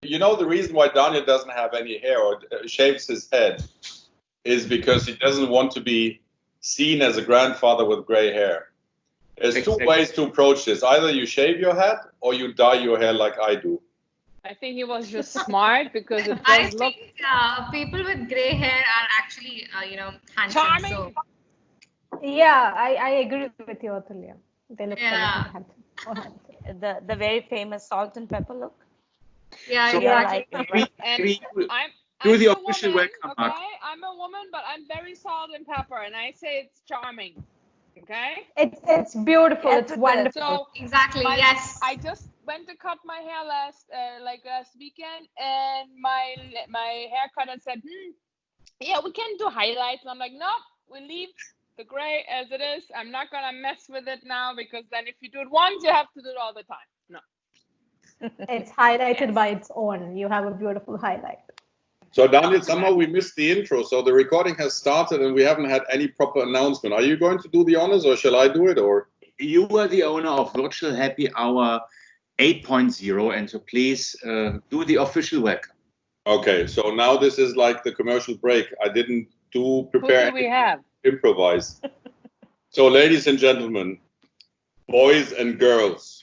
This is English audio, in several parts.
You know, the reason why Daniel doesn't have any hair or shaves his head is because he doesn't want to be seen as a grandfather with gray hair. There's two ways to approach this. Either you shave your head or you dye your hair like I do. I think he was just smart because it I does look think people with gray hair are actually, handsome. charming. So. Yeah, I agree with you, Atulya. They look Yeah. handsome. The very famous salt and pepper look. Yeah, So- exactly. And I'm do the a official woman, welcome, Mark. okay? I'm a woman, but I'm very salt and pepper, and I say it's charming. Okay? It's beautiful. Yes, It's it is. wonderful. So Exactly. Yes. I just went to cut my hair last weekend, and my haircutter said, yeah, we can do highlights. And I'm like, no, we leave the gray as it is. I'm not gonna mess with it now, because then if you do it once, you have to do it all the time. No. It's highlighted by its own. You have a beautiful highlight. So Daniel, somehow we missed the intro. So the recording has started and we haven't had any proper announcement. Are you going to do the honors or shall I do it? Or You are the owner of Virtual Happy Hour 8.0, and so please do the official welcome. okay, so now this is like the commercial break. I didn't Who prepare do we anything, have? improvise. So ladies and gentlemen, boys and girls,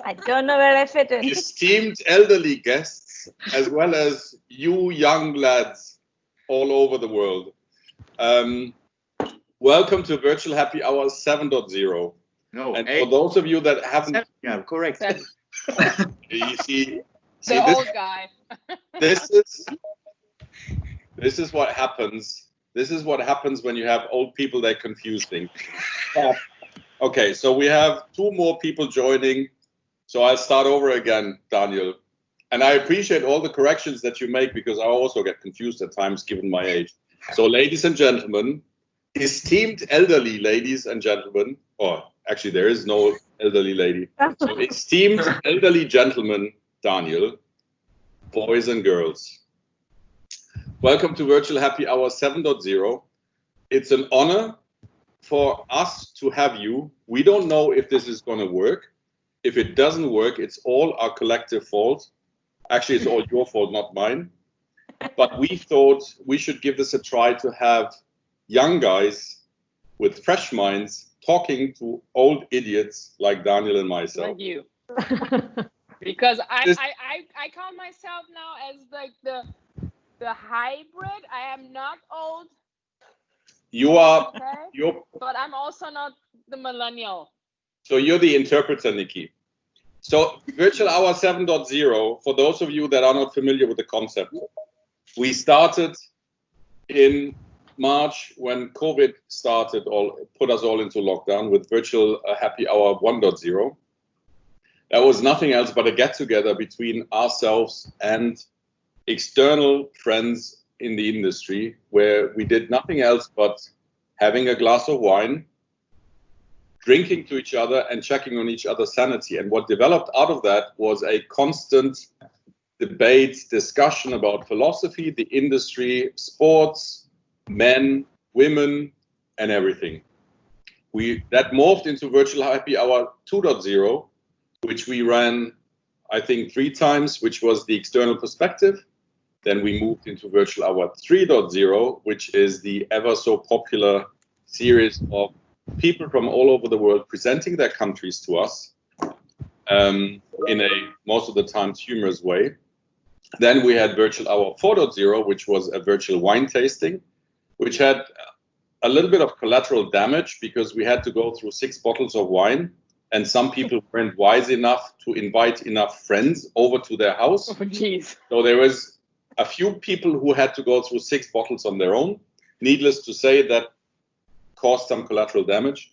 I don't know where I fit in. esteemed elderly guests, as well as you young lads all over the world. Welcome to Virtual Happy Hour 7.0. No, And eight. for those of you that haven't, Yeah, correct. you see The this, old guy. this is what happens. This is what happens when you have old people that confuse things. Okay, so we have two more people joining. So I'll start over again, Daniel. And I appreciate all the corrections that you make, because I also get confused at times given my age. So ladies and gentlemen, esteemed elderly ladies and gentlemen, or actually there is no elderly lady. So esteemed elderly gentlemen, Daniel, boys and girls. Welcome to Virtual Happy Hour 7.0. It's an honor for us to have you. We don't know if this is going to work. If it doesn't work, it's all our collective fault. Actually, it's all your fault, not mine. But we thought we should give this a try to have young guys with fresh minds talking to old idiots like Daniel and myself. Like you. Because I call myself now as like the hybrid. I am not old, You are, okay? But I'm also not the millennial. so you're the interpreter, Nikki. So Virtual Hour 7.0, for those of you that are not familiar with the concept, we started in March when COVID started, put us all into lockdown, with Virtual Happy Hour 1.0. That was nothing else but a get-together between ourselves and external friends in the industry, where we did nothing else but having a glass of wine, drinking to each other and checking on each other's sanity. And what developed out of that was a constant debate, discussion about philosophy, the industry, sports, men, women, and everything. That morphed into Virtual Happy Hour 2.0, which we ran, I think, 3 times, which was the external perspective. Then we moved into Virtual Hour 3.0, which is the ever so popular series of people from all over the world presenting their countries to us in a most of the times humorous way. Then we had Virtual Hour 4.0, which was a virtual wine tasting, which had a little bit of collateral damage because we had to go through 6 bottles of wine, and some people weren't wise enough to invite enough friends over to their house. Oh, jeez. So there was a few people who had to go through 6 bottles on their own. Needless to say, that caused some collateral damage.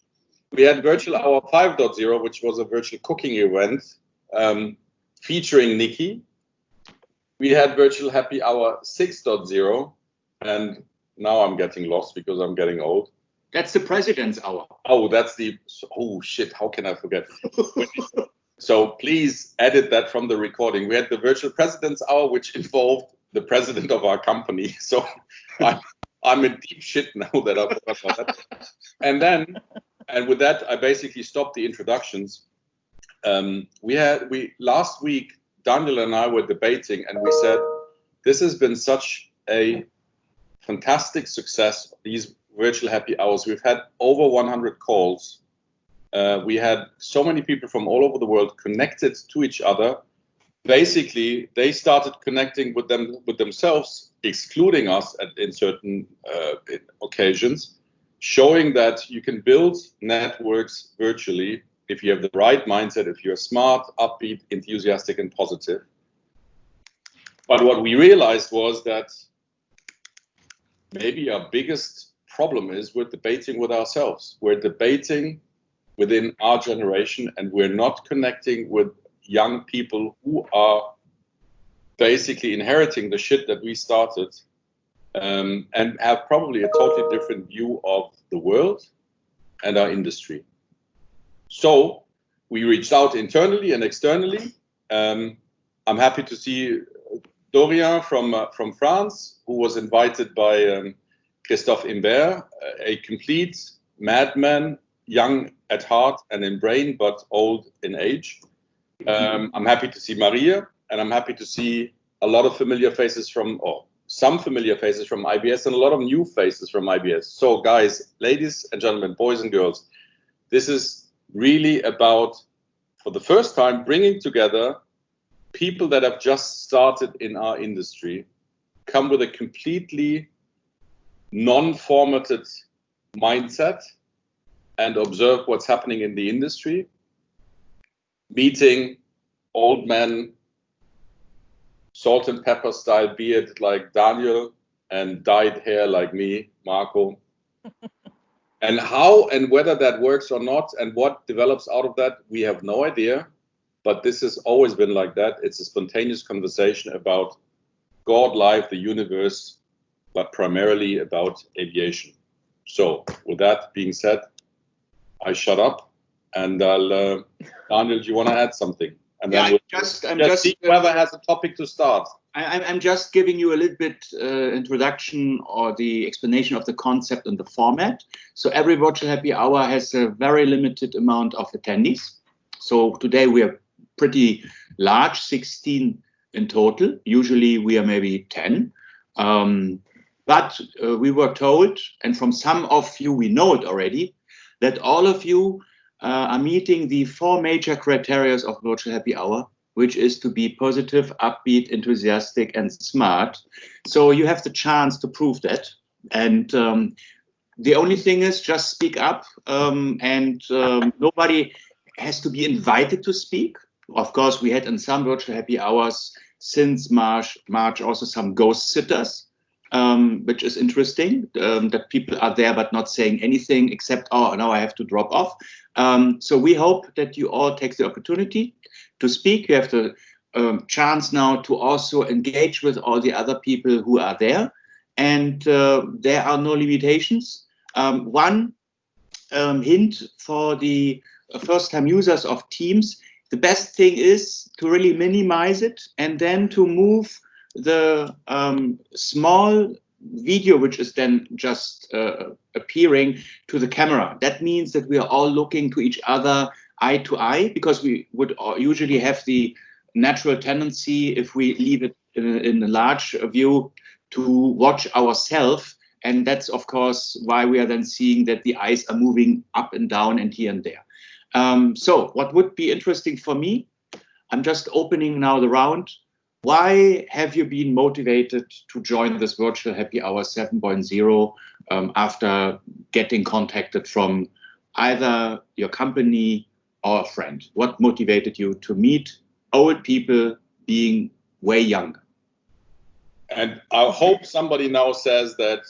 We had Virtual Hour 5.0, which was a virtual cooking event featuring Nikki. We had Virtual Happy Hour 6.0, and now I'm getting lost because I'm getting old. That's the President's Hour. Oh, oh shit, how can I forget? So please edit that from the recording. We had the Virtual President's Hour, which involved the president of our company. So I'm in deep shit now that I forgot about that. And with that, I basically stopped the introductions. Last week, Daniel and I were debating, and we said this has been such a fantastic success, these virtual happy hours. We've had over 100 calls. We had so many people from all over the world connected to each other. Basically, they started connecting with themselves, excluding us in certain occasions, showing that you can build networks virtually if you have the right mindset, if you're smart, upbeat, enthusiastic, and positive. But what we realized was that maybe our biggest problem is we're debating with ourselves. We're debating within our generation, and we're not connecting with young people who are basically inheriting the shit that we started, and have probably a totally different view of the world and our industry. So we reached out internally and externally. I'm happy to see Dorian from France, who was invited by Christophe Imbert, a complete madman, young at heart and in brain, but old in age. I'm happy to see Maria, and I'm happy to see a lot of familiar faces some familiar faces from IBS and a lot of new faces from IBS. So guys, ladies and gentlemen, boys and girls, this is really about, for the first time, bringing together people that have just started in our industry, come with a completely non-formatted mindset and observe what's happening in the industry, meeting old men, salt and pepper style beard like Daniel, and dyed hair like me, Marco. And how and whether that works or not and what develops out of that, we have no idea. But this has always been like that. It's a spontaneous conversation about God, life, the universe, but primarily about aviation. So with that being said, I shut up, and I'll, Daniel, do you want to add something? And then we'll just see whoever has a topic to start. I'm just giving you a little bit introduction or the explanation of the concept and the format. So every virtual happy hour has a very limited amount of attendees. So today we are pretty large, 16 in total. Usually we are maybe 10. But we were told, and from some of you we know it already, that all of you are meeting the 4 major criteria of virtual happy hour, which is to be positive, upbeat, enthusiastic, and smart. So you have the chance to prove that. And the only thing is just speak up, and nobody has to be invited to speak. Of course, we had in some virtual happy hours since March also some ghost sitters, which is interesting, that people are there but not saying anything except, oh, now I have to drop off. So we hope that you all take the opportunity to speak. You have the chance now to also engage with all the other people who are there. And there are no limitations. One hint for the first-time users of Teams, the best thing is to really minimize it and then to move the small video, which is then just appearing to the camera. That means that we are all looking to each other eye to eye, because we would usually have the natural tendency, if we leave it in a large view, to watch ourselves. And that's, of course, why we are then seeing that the eyes are moving up and down and here and there. So what would be interesting for me, I'm just opening now the round. Why have you been motivated to join this virtual happy hour 7.0 after getting contacted from either your company or a friend? What motivated you to meet old people being way younger? And I hope somebody now says that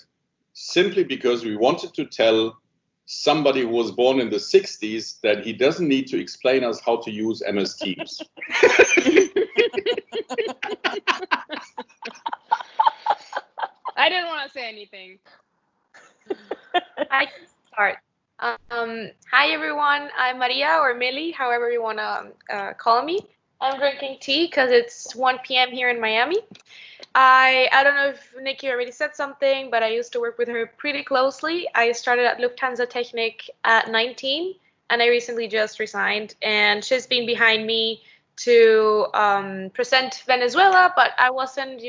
simply because we wanted to tell somebody who was born in the 60s that he doesn't need to explain us how to use MS Teams. I didn't want to say anything. I can start. Hi everyone, I'm Maria or Millie, however you want to call me. I'm drinking tea because it's 1 p.m. here in Miami. I don't know if Nikki already said something, but I used to work with her pretty closely. I started at Lufthansa Technik at 19, and I recently just resigned. And she's been behind me to present Venezuela, but I wasn't,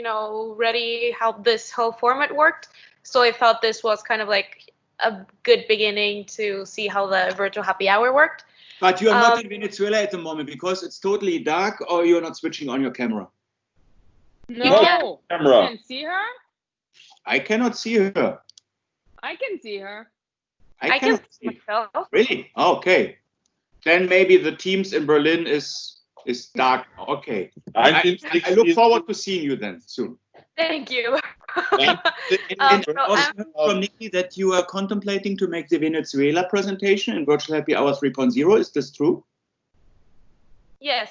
ready how this whole format worked. So I thought this was kind of like a good beginning to see how the virtual happy hour worked. But you are not in Venezuela at the moment because it's totally dark, or you're not switching on your camera? No, camera. You can see her. I cannot see her. I can see her. I can see myself. Really? Okay. Then maybe the teams in Berlin is dark. Okay. I look forward to seeing you then soon. Thank you. And also from Nikki that you are contemplating to make the Venezuela presentation in Virtual Happy Hour 3.0. Is this true? Yes.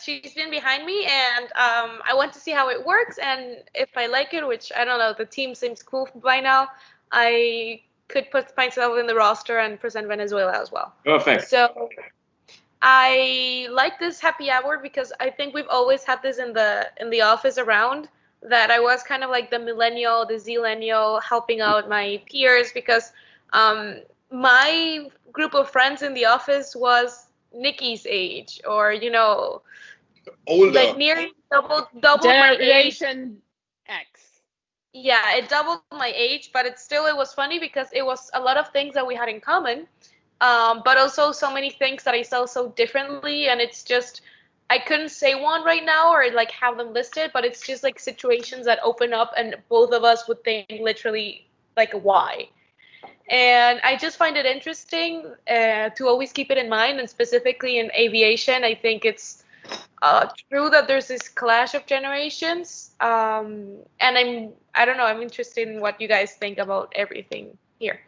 She's been behind me, and I want to see how it works, and if I like it, which I don't know, the team seems cool by now, I could put myself in the roster and present Venezuela as well. Perfect. So I like this happy hour because I think we've always had this in the office around, that I was kind of like the millennial, the zillennial, helping out my peers, because my group of friends in the office was Nikki's age, or Older. like nearly double my age. Generation X. Yeah, it doubled my age, but it was funny because it was a lot of things that we had in common, but also so many things that I saw so differently, and it's just, I couldn't say one right now or like have them listed, but it's just like situations that open up and both of us would think literally like why. And I just find it interesting to always keep it in mind, and specifically in aviation, I think it's true that there's this clash of generations, and I'm interested in what you guys think about everything here.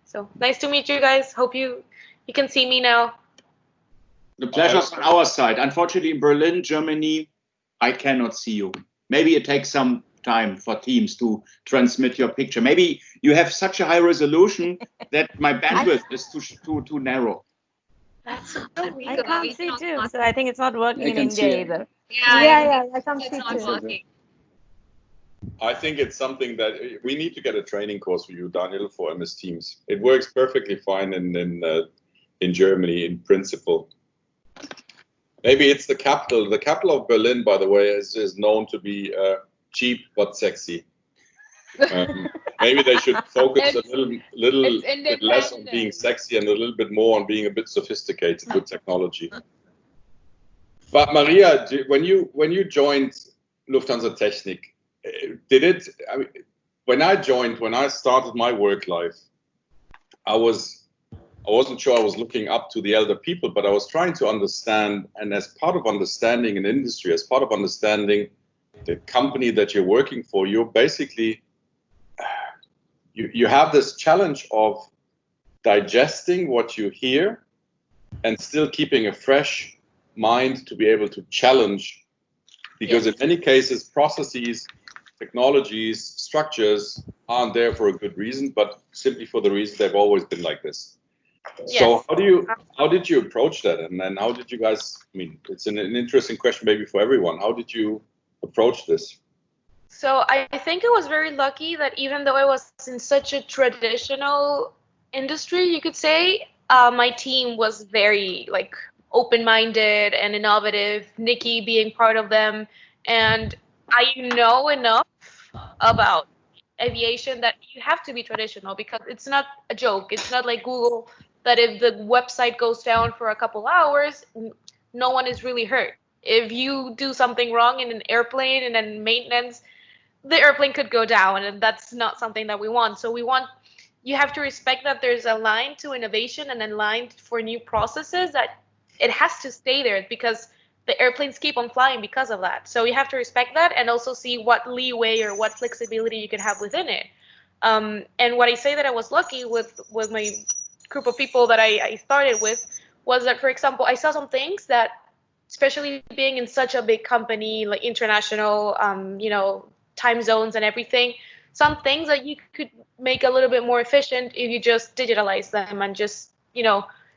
So nice to meet you guys. Hope you can see me now. The pleasure's on our side. Unfortunately, in Berlin, Germany, I cannot see you. Maybe it takes some time for Teams to transmit your picture. Maybe you have such a high resolution that my bandwidth is too narrow. That's so I can't see too, so I think it's not working in can see India it. either. Yeah, I can't it's see not too. working. I think it's something that we need to get a training course for you, Daniel, for MS Teams. It works perfectly fine in Germany in principle. Maybe it's the capital. The capital of Berlin, by the way, is known to be cheap but sexy. Maybe they should focus a little bit less on being sexy and a little bit more on being a bit sophisticated with technology. But Maria, when you joined Lufthansa Technik, when I started my work life, I wasn't sure I was looking up to the elder people, but I was trying to understand, and as part of understanding an industry, as part of understanding the company that you're working for, you're basically, you have this challenge of digesting what you hear and still keeping a fresh mind to be able to challenge, because in many cases, processes, technologies, structures aren't there for a good reason, but simply for the reason they've always been like this. Yes. So how did you approach that? And then how did you guys, it's an interesting question maybe for everyone. How did you approach this? So I think I was very lucky that even though I was in such a traditional industry, you could say, my team was very like open-minded and innovative, Nikki being part of them. And I know enough about aviation that you have to be traditional, because it's not a joke. It's not like Google, that if the website goes down for a couple hours, no one is really hurt. If you do something wrong in an airplane and then maintenance, the airplane could go down, and that's not something that we want. So you have to respect that there's a line to innovation and a line for new processes, that it has to stay there because the airplanes keep on flying because of that. So you have to respect that, and also see what leeway or what flexibility you could have within it. And what I say that I was lucky with my group of people that I started with was that, for example, I saw some things that, especially being in such a big company, like international, time zones and everything, some things that you could make a little bit more efficient if you just digitalize them and just,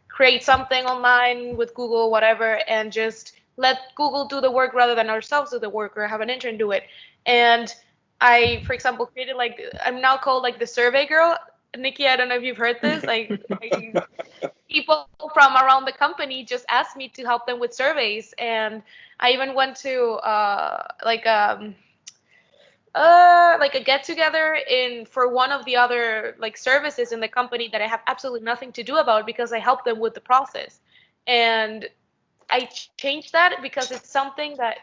create something online with Google, whatever, and just let Google do the work rather than ourselves do the work, or have an intern do it. And I, for example, created I'm now called like the survey girl. Nikki, I don't know if you've heard this. People from around the company just asked me to help them with surveys, and I even went to like a get together for one of the other like services in the company that I have absolutely nothing to do about because I help them with the process, and I changed that because it's something that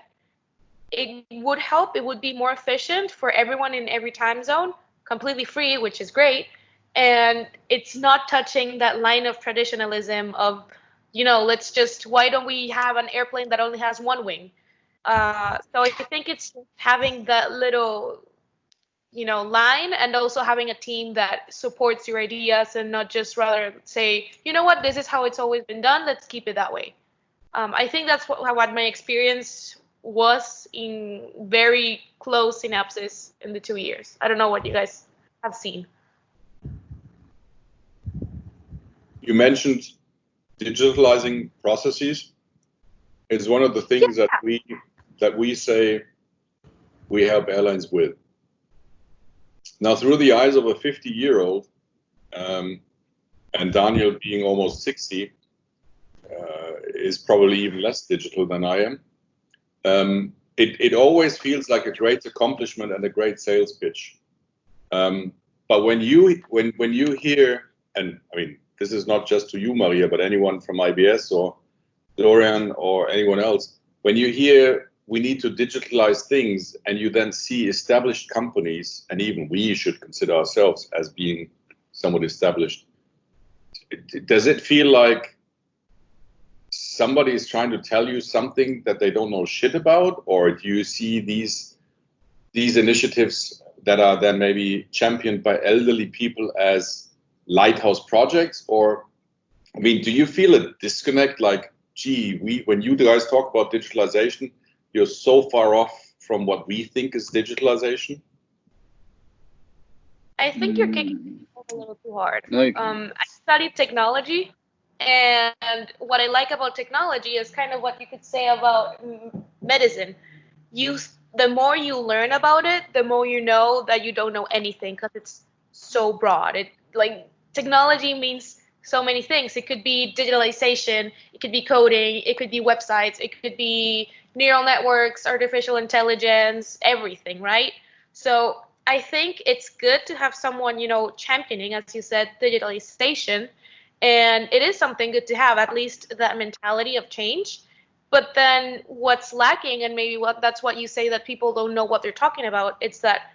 it would help. It would be more efficient for everyone in every time zone, completely free, which is great. And it's not touching that line of traditionalism of, why don't we have an airplane that only has one wing? So I think it's having that little, line, and also having a team that supports your ideas and not just rather say, you know what, this is how it's always been done, let's keep it that way. I think that's what my experience was in very close synapses in the 2 years. I don't know what you guys have seen. You mentioned digitalizing processes. It's one of the things that we say we help airlines with. Now, through the eyes of a 50-year-old, and Daniel being almost 60, is probably even less digital than I am. It always feels like a great accomplishment and a great sales pitch. But when you hear, and I mean, this is not just to you, Maria, but anyone from IBS or Dorian or anyone else, when you hear we need to digitalize things and you then see established companies, and even we should consider ourselves as being somewhat established, does it feel like somebody is trying to tell you something that they don't know shit about? Or do you see these initiatives that are then maybe championed by elderly people as lighthouse projects? Or, I mean, do you feel a disconnect, like, gee, when you guys talk about digitalization, you're so far off from what we think is digitalization? I think you're kicking it a little too hard. I studied technology, and what I like about technology is kind of what you could say about medicine. The more you learn about it, the more you know that you don't know anything, because it's so broad. Technology means so many things. It could be digitalization, it could be coding, it could be websites, it could be neural networks, artificial intelligence, everything, right? So I think it's good to have someone, championing, as you said, digitalization. And it is something good to have, at least that mentality of change. But then what's lacking, and maybe that's what you say, that people don't know what they're talking about, it's that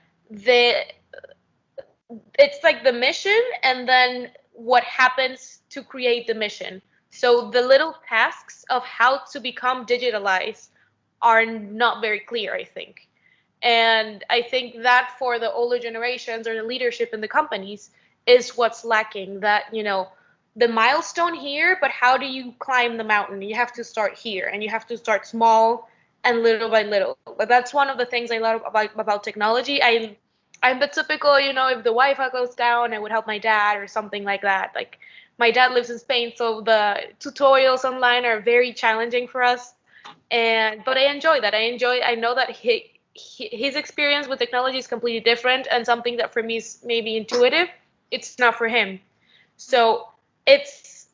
it's like the mission and then what happens to create the mission. So the little tasks of how to become digitalized are not very clear, I think. And I think that for the older generations or the leadership in the companies is what's lacking, that, the milestone here, but how do you climb the mountain? You have to start here, and you have to start small and little by little. But that's one of the things I love about technology. I'm the typical, if the Wi-Fi goes down, I would help my dad or something like that. Like, my dad lives in Spain, so the tutorials online are very challenging for us. But I enjoy that. I know that his experience with technology is completely different, and something that for me is maybe intuitive, it's not for him. So it's,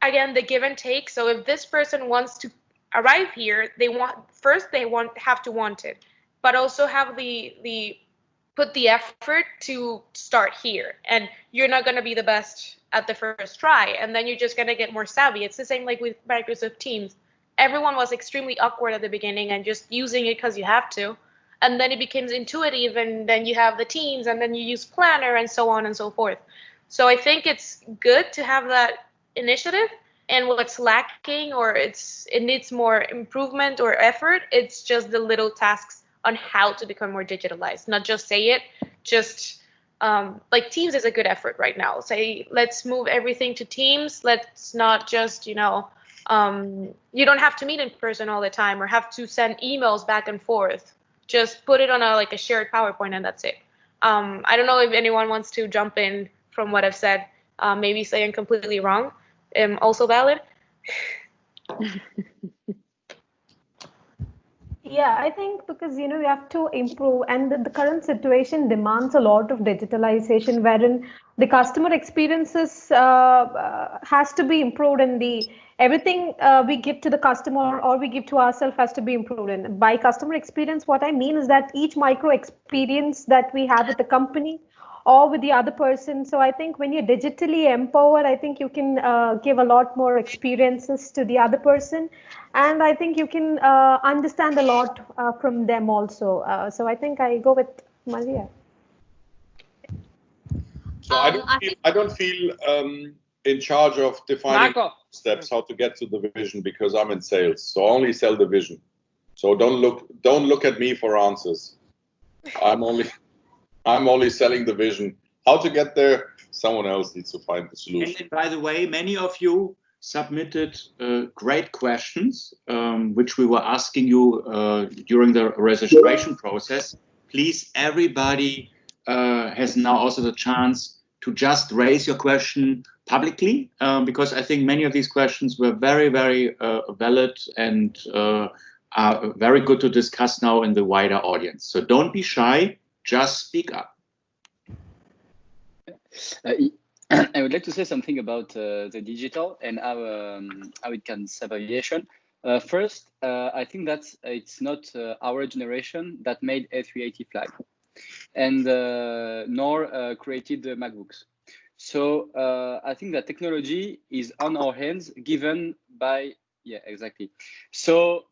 again, the give and take. So if this person wants to arrive here, they have to want it, but also have put the effort to start here. And you're not going to be the best at the first try, and then you're just going to get more savvy. It's the same like with Microsoft Teams. Everyone was extremely awkward at the beginning and just using it because you have to. And then it becomes intuitive, and then you have the Teams, and then you use Planner, and so on and so forth. So I think it's good to have that initiative, and what's lacking, or it needs more improvement or effort, it's just the little tasks on how to become more digitalized. Not just say it, just like Teams is a good effort right now. Say, let's move everything to Teams. Let's not just, you don't have to meet in person all the time or have to send emails back and forth. Just put it on a shared PowerPoint, and that's it. I don't know if anyone wants to jump in from what I've said. Maybe saying completely wrong. Also valid. Yeah, I think because you have to improve, and the current situation demands a lot of digitalization, wherein the customer experiences has to be improved, and the everything we give to the customer or we give to ourselves has to be improved. And by customer experience, what I mean is that each micro experience that we have with the company or with the other person. So I think when you're digitally empowered, I think you can give a lot more experiences to the other person, and I think you can understand a lot from them also. So I think I go with Maria. So I don't feel in charge of defining steps how to get to the vision, because I'm in sales, so I only sell the vision. So don't look at me for answers. I'm only selling the vision. How to get there? Someone else needs to find the solution. And by the way, many of you submitted great questions, which we were asking you during the registration process. Please, everybody has now also the chance to just raise your question publicly, because I think many of these questions were very, very valid and are very good to discuss now in the wider audience. So don't be shy, just speak up. I would like to say something about the digital and how it can serve aviation. First, I think that it's not our generation that made A380 fly, and nor created the MacBooks. So I think that technology is on our hands, given by, yeah, exactly. So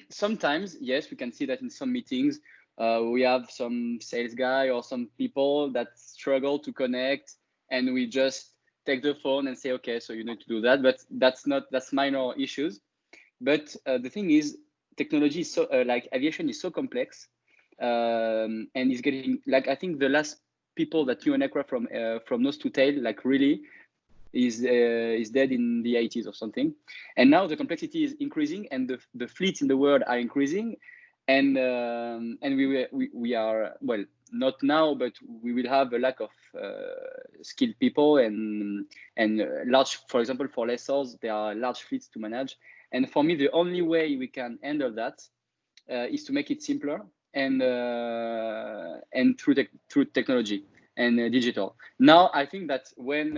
sometimes, yes, we can see that in some meetings, we have some sales guy or some people that struggle to connect, and we just take the phone and say, okay, so you need to do that, but that's minor issues. But the thing is, technology is so like aviation is so complex, and is getting, like, I think the last people that knew an aircraft from nose to tail, like really, is dead in the 80s or something. And now the complexity is increasing, and the fleets in the world are increasing, and we are, well, not now, but we will have a lack of skilled people, and large, for example, for lessors, there are large fleets to manage. And for me, the only way we can handle that is to make it simpler, and through technology and digital. Now, I think that when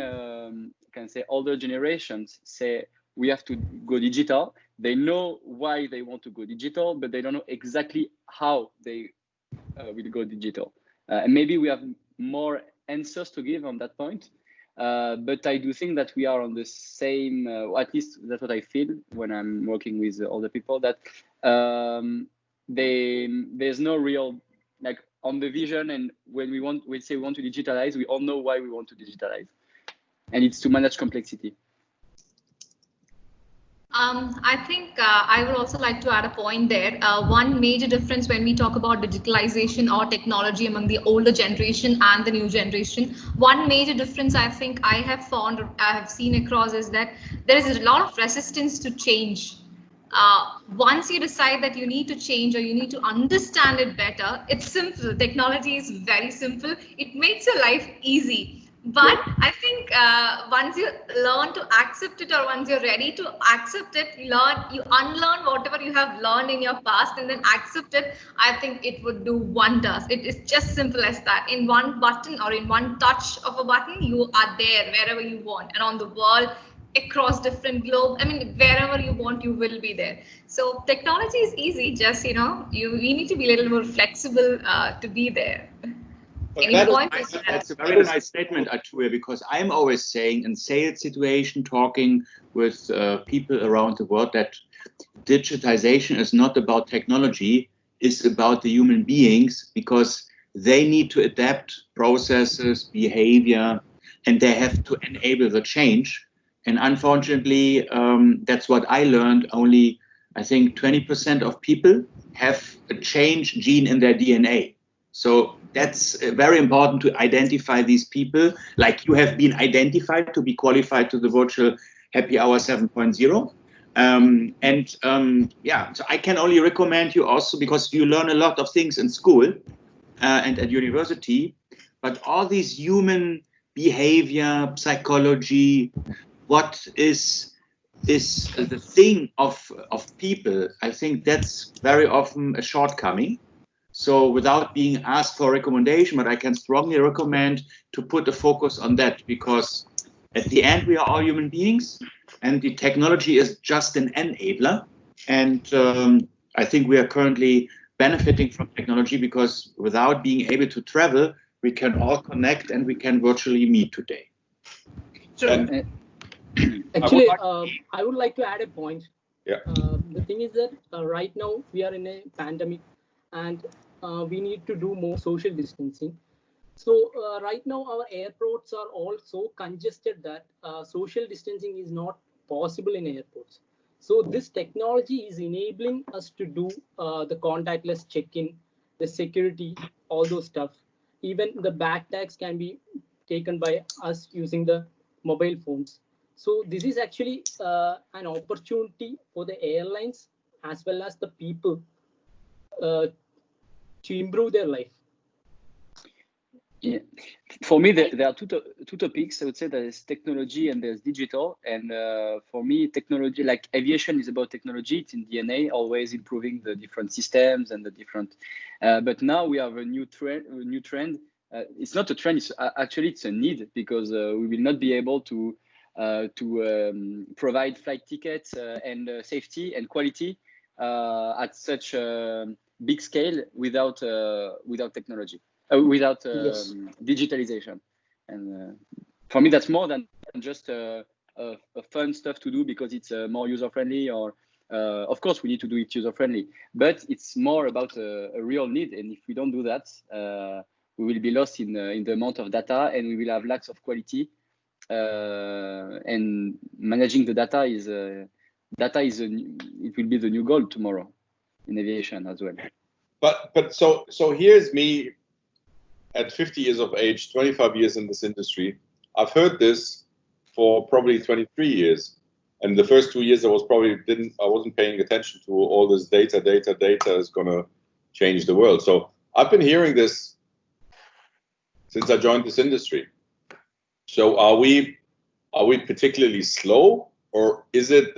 can say older generations say we have to go digital, they know why they want to go digital, but they don't know exactly how they will go digital. And maybe we have more answers to give on that point. But I do think that we are on the same, at least that's what I feel when I'm working with other people, that there's no real, like, on the vision, and when we say we want to digitalize, we all know why we want to digitalize, and it's to manage complexity. I think I would also like to add a point there. One major difference when we talk about digitalization or technology among the older generation and the new generation, one major difference I think I have found, or I have seen across, is that there is a lot of resistance to change. Once you decide that you need to change or you need to understand it better, it's simple. Technology is very simple. It makes your life easy. But I think once you learn to accept it, or once you're ready to accept it, you unlearn whatever you have learned in your past and then accept it, I think it would do wonders. It is just simple as that. In one button or in one touch of a button, you are there wherever you want, around the world, across different globe. I mean, wherever you want, you will be there. So technology is easy. Just, we need to be a little more flexible to be there. That's a very nice statement, Artur, because I'm always saying in sales situation, talking with people around the world, that digitization is not about technology, it's about the human beings, because they need to adapt processes, behavior, and they have to enable the change. And unfortunately, that's what I learned. Only, I think, 20% of people have a change gene in their DNA. So that's very important to identify these people, like you have been identified to be qualified to the virtual Happy Hour 7.0. So I can only recommend you also, because you learn a lot of things in school and at university, but all these human behavior, psychology, what is is the thing of people. I think that's very often a shortcoming. So without being asked for a recommendation, but I can strongly recommend to put a focus on that, because at the end we are all human beings and the technology is just an enabler. And I think we are currently benefiting from technology because without being able to travel, we can all connect and we can virtually meet today. Actually, I would like to add a point. Yeah. The thing is that right now we are in a pandemic and we need to do more social distancing. So right now our airports are all so congested that social distancing is not possible in airports. So this technology is enabling us to do the contactless check-in, the security, all those stuff. Even the bag tags can be taken by us using the mobile phones. So this is actually an opportunity for the airlines as well as the people to improve their life. Yeah, for me, there are two topics. I would say there's technology and there's digital. And for me, technology, like aviation, is about technology. It's in DNA, always improving the different systems and the different. But now we have a new trend. It's not a trend. It's actually it's a need, because we will not be able to provide flight tickets and safety and quality at such a big scale without technology. Without Yes. digitalization. And for me, that's more than just a fun stuff to do because it's more user-friendly, or of course we need to do it user-friendly, but it's more about a real need. And if we don't do that, we will be lost in the amount of data, and we will have lacks of quality. And managing the data is it will be the new goal tomorrow in aviation as well. But so here's me at 50 years of age, 25 years in this industry. I've heard this for probably 23 years. And the first 2 years I wasn't paying attention to all this data is gonna change the world. So I've been hearing this since I joined this industry. So are we particularly slow, or is it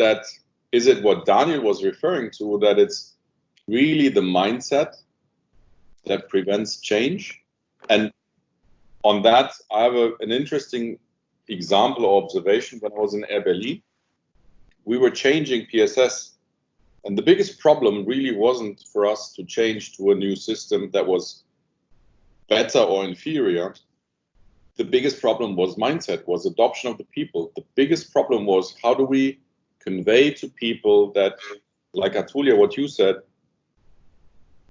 what Daniel was referring to, that it's really the mindset that prevents change? And on that, I have an interesting example or observation. When I was in Air Berlin, we were changing PSS, and the biggest problem really wasn't for us to change to a new system that was better or inferior. The biggest problem was mindset, was adoption of the people. The biggest problem was, how do we convey to people that, like Atulia, what you said,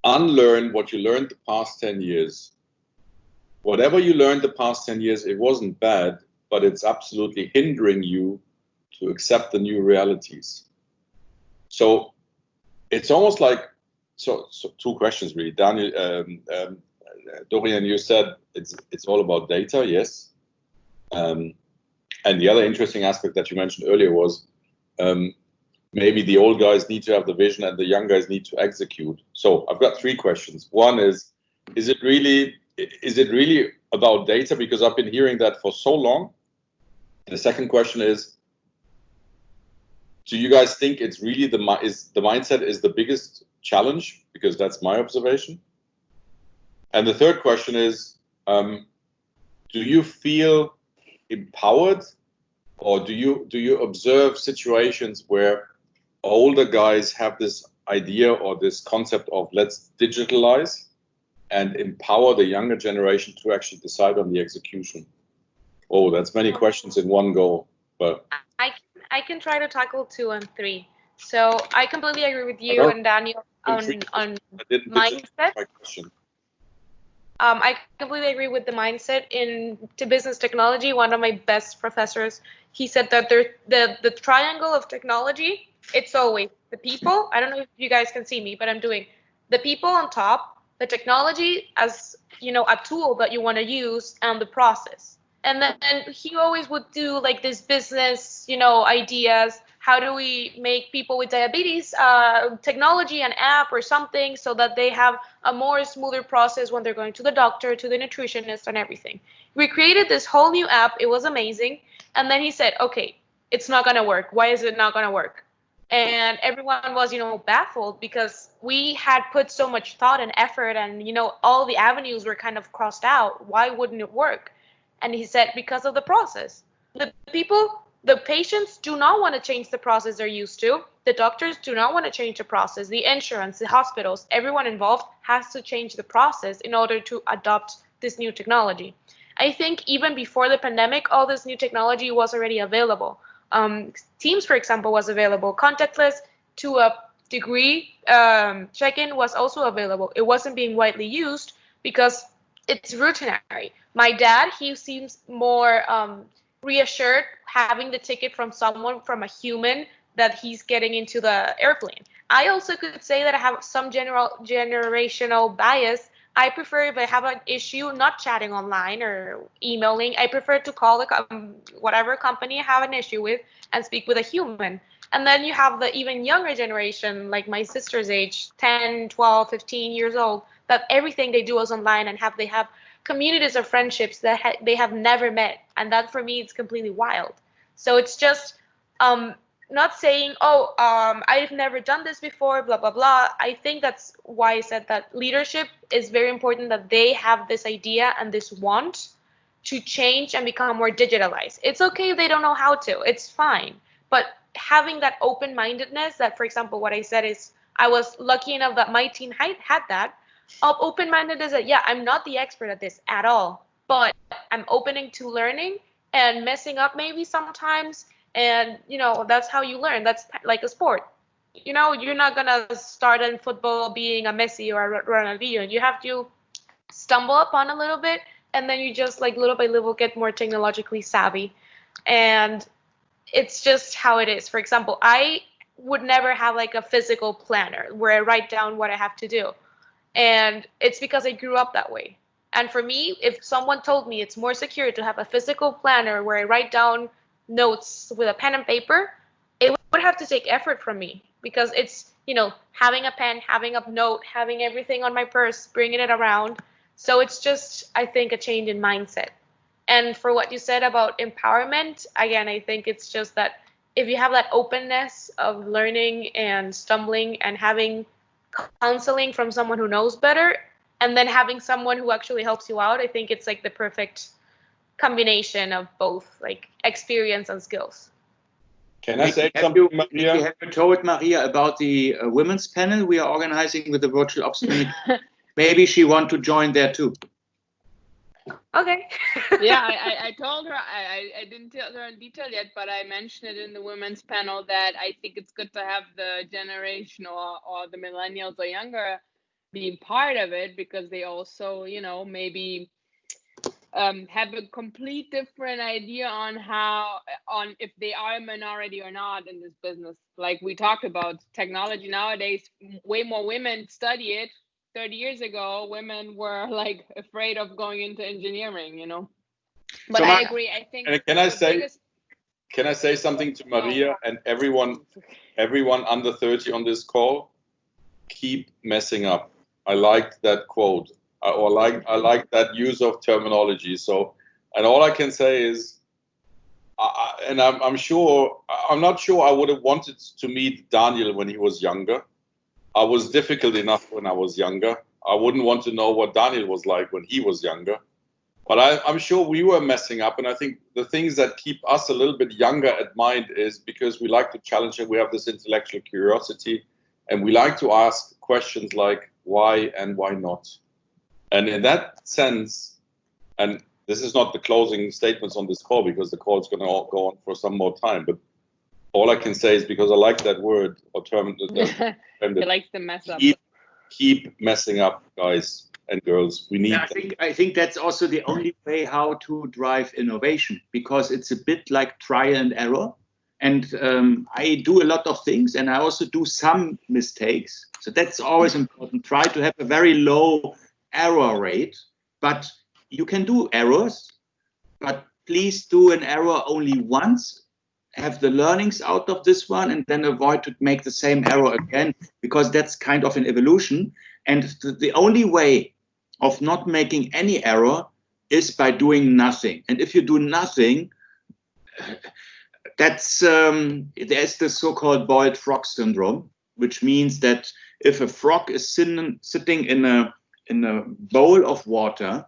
unlearn what you learned the past 10 years. Whatever you learned the past 10 years, it wasn't bad, but it's absolutely hindering you to accept the new realities. So it's almost like, so two questions really. Daniel, Dorian, you said it's all about data, yes. And the other interesting aspect that you mentioned earlier was maybe the old guys need to have the vision and the young guys need to execute. So I've got three questions. One is it really about data? Because I've been hearing that for so long. The second question is, do you guys think it's really the mindset is the biggest challenge? Because that's my observation. And the third question is, do you feel empowered, or do you observe situations where older guys have this idea or this concept of let's digitalize and empower the younger generation to actually decide on the execution? Oh, that's many questions in one go, but I can try to tackle 2 and 3. So I completely agree with you and Daniel on mindset. I completely agree with the mindset into business technology. One of my best professors, he said that the triangle of technology, it's always the people. I don't know if you guys can see me, but I'm doing the people on top, the technology as, a tool that you want to use, and the process. And then he always would do like this business, ideas. How do we make people with diabetes technology, an app or something, so that they have a more smoother process when they're going to the doctor, to the nutritionist, and everything. We created this whole new app. It was amazing. And then he said, okay, it's not going to work. Why is it not going to work? And everyone was, baffled because we had put so much thought and effort and, all the avenues were kind of crossed out. Why wouldn't it work? And he said, because of the process. The patients do not want to change the process they're used to. The doctors do not want to change the process. The insurance, the hospitals, everyone involved has to change the process in order to adopt this new technology. I think even before the pandemic, all this new technology was already available. Teams, for example, was available. Contactless, to a degree, check-in was also available. It wasn't being widely used because it's routinary. My dad, he seems more reassured having the ticket from someone, from a human, that he's getting into the airplane. I also could say that I have some generational bias. I prefer, if I have an issue, not chatting online or emailing. I prefer to call whatever company I have an issue with and speak with a human. And then you have the even younger generation, like my sister's age, 10, 12, 15 years old, that everything they do is online, and they have communities of friendships that they have never met. And that, for me, it's completely wild. So it's just not saying, I've never done this before, blah, blah, blah. I think that's why I said that leadership is very important, that they have this idea and this want to change and become more digitalized. It's okay if they don't know how to. It's fine. But having that open-mindedness, that, for example, what I said is, I was lucky enough that my team had that. Open-mindedness that, yeah, I'm not the expert at this at all, but I'm opening to learning and messing up maybe sometimes. And, that's how you learn. That's like a sport. You're not going to start in football being a Messi or a Ronaldinho. You have to stumble upon a little bit, and then you just, like, little by little get more technologically savvy. And it's just how it is. For example, I would never have, like, a physical planner where I write down what I have to do. And it's because I grew up that way. And for me, if someone told me it's more secure to have a physical planner where I write down notes with a pen and paper, it would have to take effort from me, because it's, having a pen, having a note, having everything on my purse, bringing it around. So it's just, I think, a change in mindset. And for what you said about empowerment, again, I think it's just that if you have that openness of learning and stumbling and having counseling from someone who knows better, and then having someone who actually helps you out, I think it's like the perfect combination of both, like, experience and skills. Can I say something, Maria? Have you told Maria about the women's panel we are organizing with the Virtual Ops Community? Maybe she wants to join there too. Okay. Yeah, I told her, I didn't tell her in detail yet, but I mentioned it in the women's panel that I think it's good to have the generation or the millennials or younger being part of it, because they also, maybe have a complete different idea on if they are a minority or not in this business. Like we talked about, technology nowadays, way more women study it. 30 years ago, women were, like, afraid of going into engineering, But so I agree. I think. Can I say something to Maria and everyone under 30 on this call? Keep messing up. I liked that quote. I like that use of terminology. So, and all I can say is, I'm not sure I would have wanted to meet Daniel when he was younger. I was difficult enough when I was younger. I wouldn't want to know what Daniel was like when he was younger. But I'm sure we were messing up. And I think the things that keep us a little bit younger at mind is because we like to challenge and we have this intellectual curiosity. And we like to ask questions like why and why not. And in that sense, and this is not the closing statements on this call, because the call is going to go on for some more time. But all I can say is, because I like that word or term. He likes to mess up. Keep messing up, guys and girls. We need. I think that's also the only way how to drive innovation, because it's a bit like trial and error. And I do a lot of things, and I also do some mistakes. So that's always important. Try to have a very low error rate, but you can do errors. But please do an error only once. Have the learnings out of this one, and then avoid to make the same error again, because that's kind of an evolution. And the only way of not making any error is by doing nothing. And if you do nothing, That's there's the so-called boiled frog syndrome, which means that if a frog is sitting in a bowl of water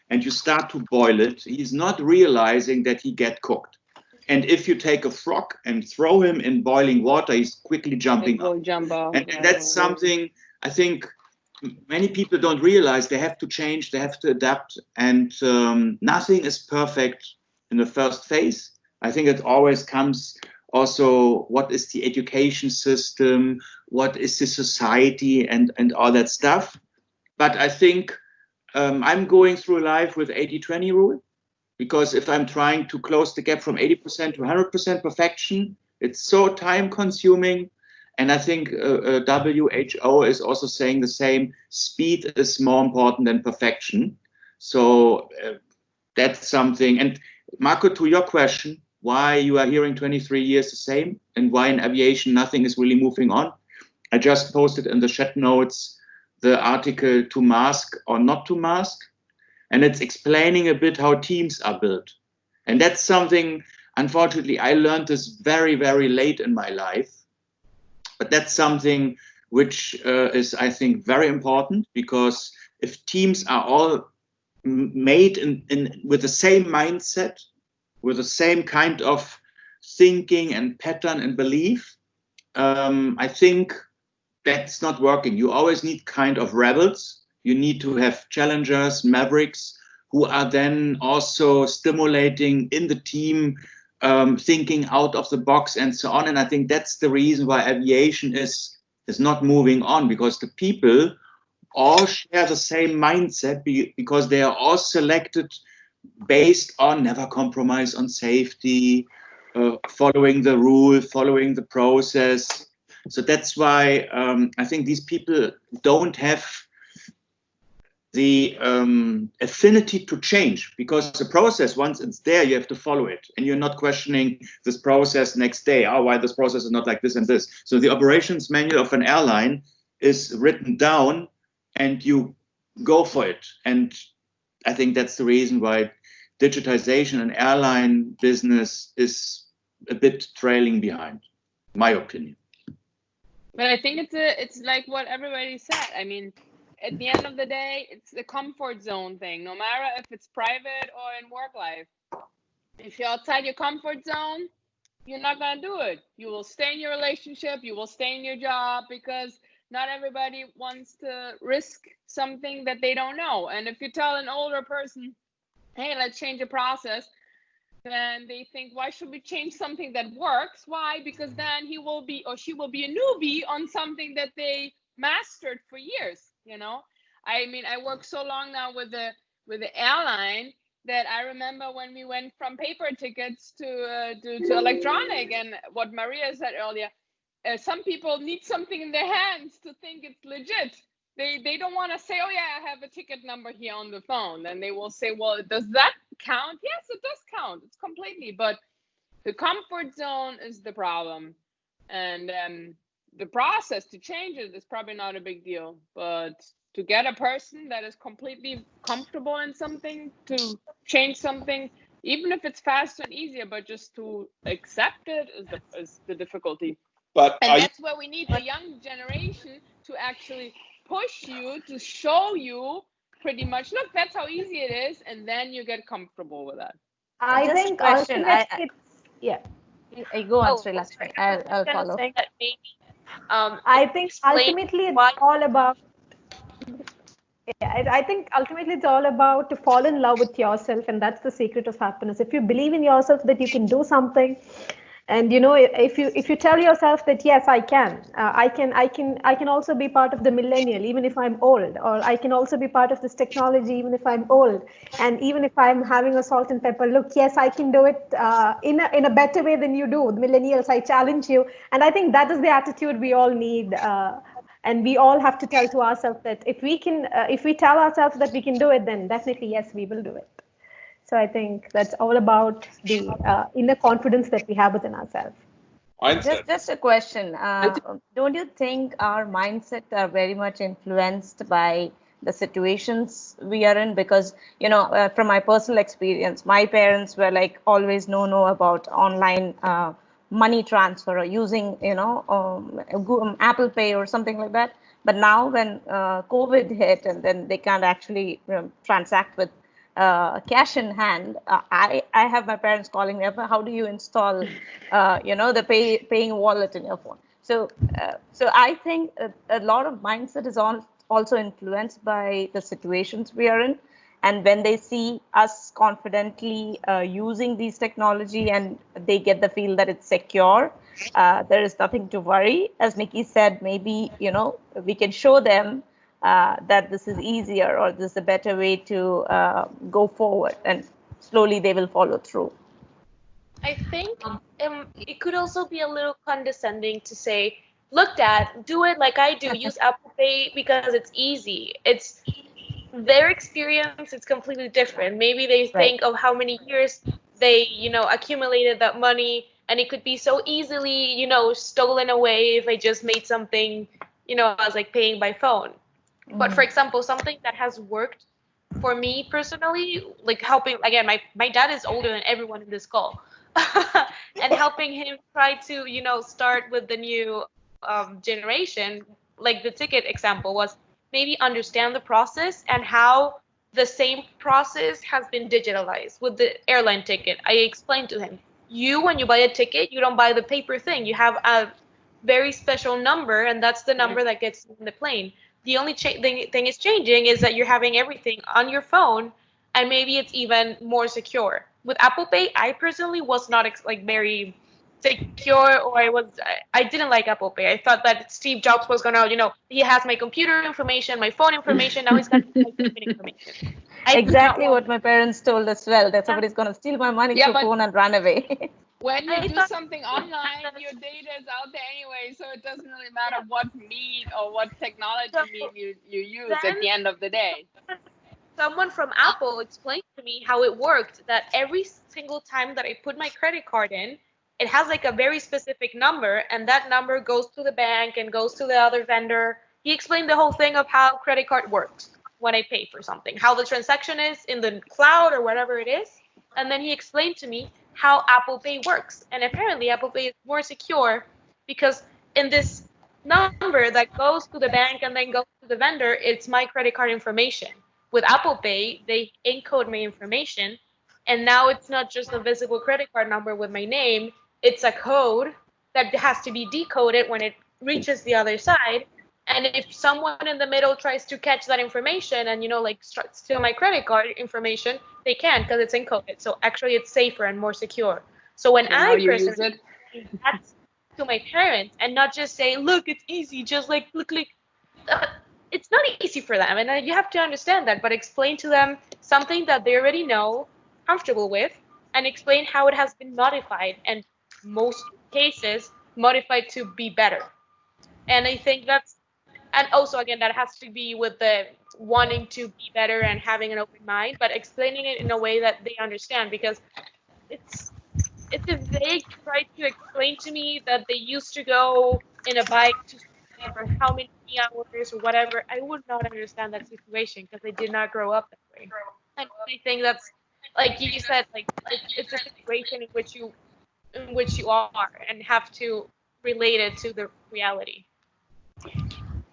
and you start to boil it, he's not realizing that he get cooked. And if you take a frog and throw him in boiling water, he's quickly jumping up. Jump off. And that's something I think many people don't realize. They have to change, they have to adapt, and nothing is perfect in the first phase. I think it always comes also, what is the education system, what is the society, and all that stuff. But I think I'm going through life with 80-20 rule, because if I'm trying to close the gap from 80% to 100% perfection, it's so time consuming. And I think WHO is also saying the same. Speed is more important than perfection. So that's something. And Marco, to your question, why you are hearing 23 years the same and why in aviation nothing is really moving on. I just posted in the chat notes the article To Mask or Not to Mask. And it's explaining a bit how teams are built. And that's something, unfortunately, I learned this very, very late in my life. But that's something which is, I think, very important, because if teams are all made with the same mindset, with the same kind of thinking and pattern and belief, I think that's not working. You always need kind of rebels. You need to have challengers, mavericks, who are then also stimulating in the team, thinking out of the box and so on. And I think that's the reason why aviation is not moving on, because the people all share the same mindset, because they are all selected based on never compromise on safety, following the rule, following the process. So that's why I think these people don't have the affinity to change, because the process, once it's there, you have to follow it, and you're not questioning this process next day. Oh, why this process is not like this and this. So the operations manual of an airline is written down, and you go for it. And I think that's the reason why digitization and airline business is a bit trailing behind, my opinion. But I think it's like what everybody said. I mean, at the end of the day, it's the comfort zone thing, no matter if it's private or in work life. If you're outside your comfort zone, you're not going to do it. You will stay in your relationship, you will stay in your job, because not everybody wants to risk something that they don't know. And if you tell an older person, hey, let's change a process, then they think, why should we change something that works? Why? Because then he will be, or she will be, a newbie on something that they mastered for years. You know, I mean, I work so long now with the airline that I remember when we went from paper tickets to electronic. And what Maria said earlier, some people need something in their hands to think it's legit. They don't want to say, oh yeah, I have a ticket number here on the phone. Then they will say, well, does that count? Yes, it does count. It's completely. But the comfort zone is the problem. And the process to change it is probably not a big deal. But to get a person that is completely comfortable in something, to change something, even if it's faster and easier, but just to accept it is the difficulty. And that's where we need the young generation to actually push you, to show you pretty much, look, that's how easy it is, and then you get comfortable with that. I think question. Yeah. I go on, Srila. I'll follow. That maybe, I think ultimately it's all about. Yeah, I think ultimately it's all about to fall in love with yourself, and that's the secret of happiness. If you believe in yourself that you can do something, and you know, if you tell yourself that yes, I can also be part of the millennial even if I'm old, or I can also be part of this technology even if I'm old, and even if I'm having a salt and pepper look, yes, I can do it in a better way than you do. The millennials, I challenge you, and I think that is the attitude we all need. And we all have to tell to ourselves that if we tell ourselves that we can do it, then definitely, yes, we will do it. So I think that's all about the inner confidence that we have within ourselves. Just a question. Don't you think our mindsets are very much influenced by the situations we are in, because, you know, from my personal experience, my parents were like always no about online money transfer or using, you know, Apple Pay or something like that. But now when COVID hit and then they can't actually transact with cash in hand, I have my parents calling me up, how do you install, you know, the paying wallet in your phone? So I think a lot of mindset is also influenced by the situations we are in. And when they see us confidently using these technology and they get the feel that it's secure, there is nothing to worry. As Nikki said, maybe, you know, we can show them that this is easier or this is a better way to go forward, and slowly they will follow through. I think it could also be a little condescending to say, look, Dad, do it like I do. Use Apple Pay because it's easy. It's their experience. It's completely different. Maybe they think of how many years they, you know, accumulated that money, and it could be so easily, you know, stolen away if I just made something, you know, as like paying by phone. But for example, something that has worked for me personally, like helping, again, my dad is older than everyone in this call. And helping him try to, you know, start with the new generation, like the ticket example was maybe understand the process and how the same process has been digitalized with the airline ticket. I explained to him, when you buy a ticket, you don't buy the paper thing. You have a very special number, and that's the number that gets in the plane. The only thing is changing is that you're having everything on your phone, and maybe it's even more secure. With Apple Pay, I personally was not like very secure, or I didn't like Apple Pay. I thought that Steve Jobs was gonna, you know, he has my computer information, my phone information, now he's gonna get my ticket information. Exactly what my parents told as well, that somebody's gonna steal my money through phone and run away. When you do something online, your data is out there anyway, so it doesn't really matter what mean or what technology mean you use at the end of the day. Someone from Apple explained to me how it worked, that every single time that I put my credit card in, it has like a very specific number, and that number goes to the bank and goes to the other vendor. He explained the whole thing of how credit card works when I pay for something, how the transaction is in the cloud or whatever it is. And then he explained to me how Apple Pay works. And apparently Apple Pay is more secure because in this number that goes to the bank and then goes to the vendor, it's my credit card information. With Apple Pay, they encode my information, and now it's not just a visible credit card number with my name, it's a code that has to be decoded when it reaches the other side. And if someone in the middle tries to catch that information and, you know, like steal my credit card information, they can, because it's encoded. So actually it's safer and more secure. So when I personally use that to my parents and not just say, look, it's easy, just like click, it's not easy for them, and you have to understand that, but explain to them something that they already know, comfortable with, and explain how it has been modified, and most cases modified to be better. And I think that's, and also again, that has to be with the wanting to be better and having an open mind, but explaining it in a way that they understand, because it's if they try to explain to me that they used to go in a bike to for how many hours or whatever, I would not understand that situation because I did not grow up that way. And I think that's, like you said, like it's a situation in which you are and have to relate it to the reality.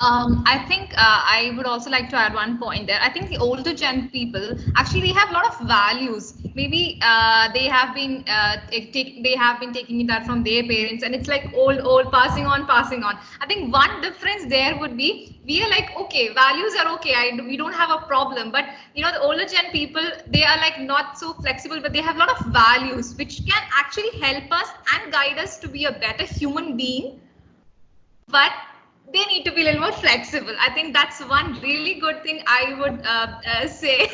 I think I would also like to add one point there. I think the older gen people actually they have a lot of values. Maybe they have been taking that from their parents, and it's like old passing on. I think one difference there would be we are like, okay, values are okay. We don't have a problem, but you know the older gen people, they are like not so flexible, but they have a lot of values which can actually help us and guide us to be a better human being. But they need to be a little more flexible. I think that's one really good thing I would say.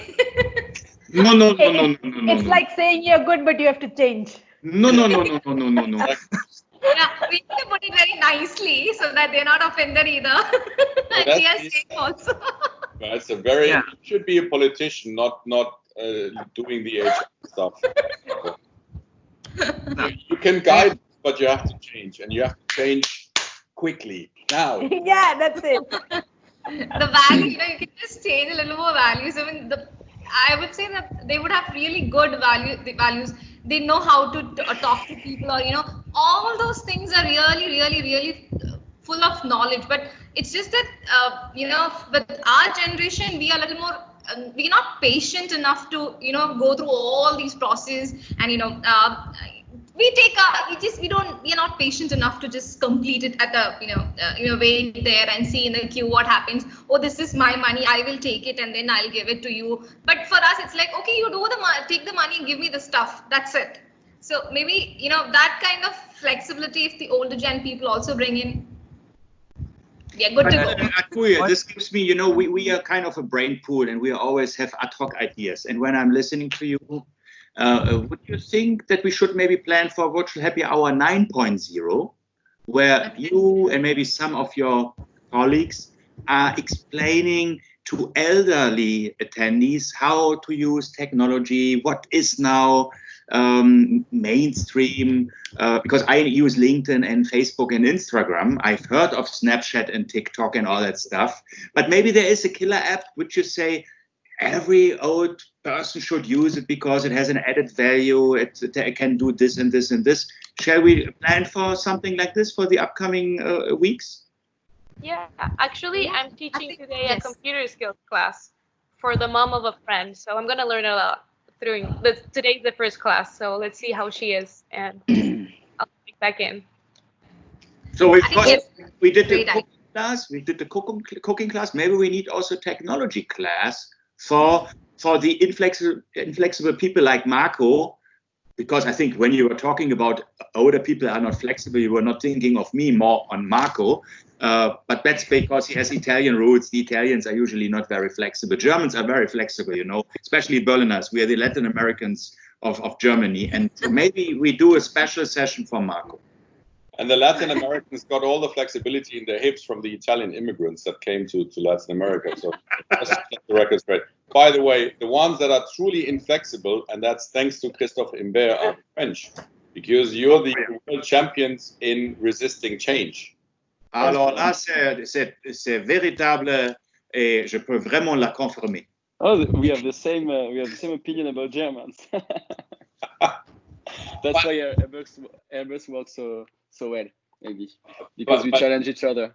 No. It's like saying you're good, but you have to change. No. Yeah, we need to put it very nicely so that they're not offended either. And we are safe also. That's a very, you should be a politician, not doing the HR stuff. You can guide, but you have to change, and you have to change quickly now. Yeah, that's it. The value, you can just change a little more values. I mean, I would say that they would have really good values. They know how to talk to people, or all those things are really full of knowledge. But it's just that with our generation, we are a little more. We're not patient enough to go through all these processes, and we are not patient enough to just complete it at wait there and see in the queue what happens. Oh, this is my money, I will take it and then I'll give it to you. But for us, it's like, okay, you take the money and give me the stuff, that's it. So maybe that kind of flexibility, if the older gen people also bring in, we are good to go. Akuya, this gives me, we are kind of a brain pool, and we always have ad hoc ideas. And when I'm listening to you, would you think that we should maybe plan for Virtual Happy Hour 9.0, where you and maybe some of your colleagues are explaining to elderly attendees how to use technology, what is now mainstream, because I use LinkedIn and Facebook and Instagram. I've heard of Snapchat and TikTok and all that stuff, but maybe there is a killer app which you say every old person should use it because it has an added value. It can do this and this and this. Shall we plan for something like this for the upcoming weeks? Yeah, actually, I'm teaching today a computer skills class for the mom of a friend. So I'm going to learn a lot today's the first class. So let's see how she is, and I'll take back in. So we did the cooking class. We did the cooking class. Maybe we need also technology class for the inflexible people like Marco, because I think when you were talking about older people are not flexible, you were not thinking of me, more on Marco. But that's because he has Italian roots. The Italians are usually not very flexible. Germans are very flexible, especially Berliners. We are the Latin Americans of Germany. And so maybe we do a special session for Marco. And the Latin Americans got all the flexibility in their hips from the Italian immigrants that came to Latin America. So just set the record straight. By the way, the ones that are truly inflexible, and that's thanks to Christophe Imbert, are French, because you're the world champions in resisting change. Alors là, c'est véritable, et je peux vraiment la confirmer. Oh, we have the same opinion about Germans. That's why Airbus works so well, maybe, because we challenge each other.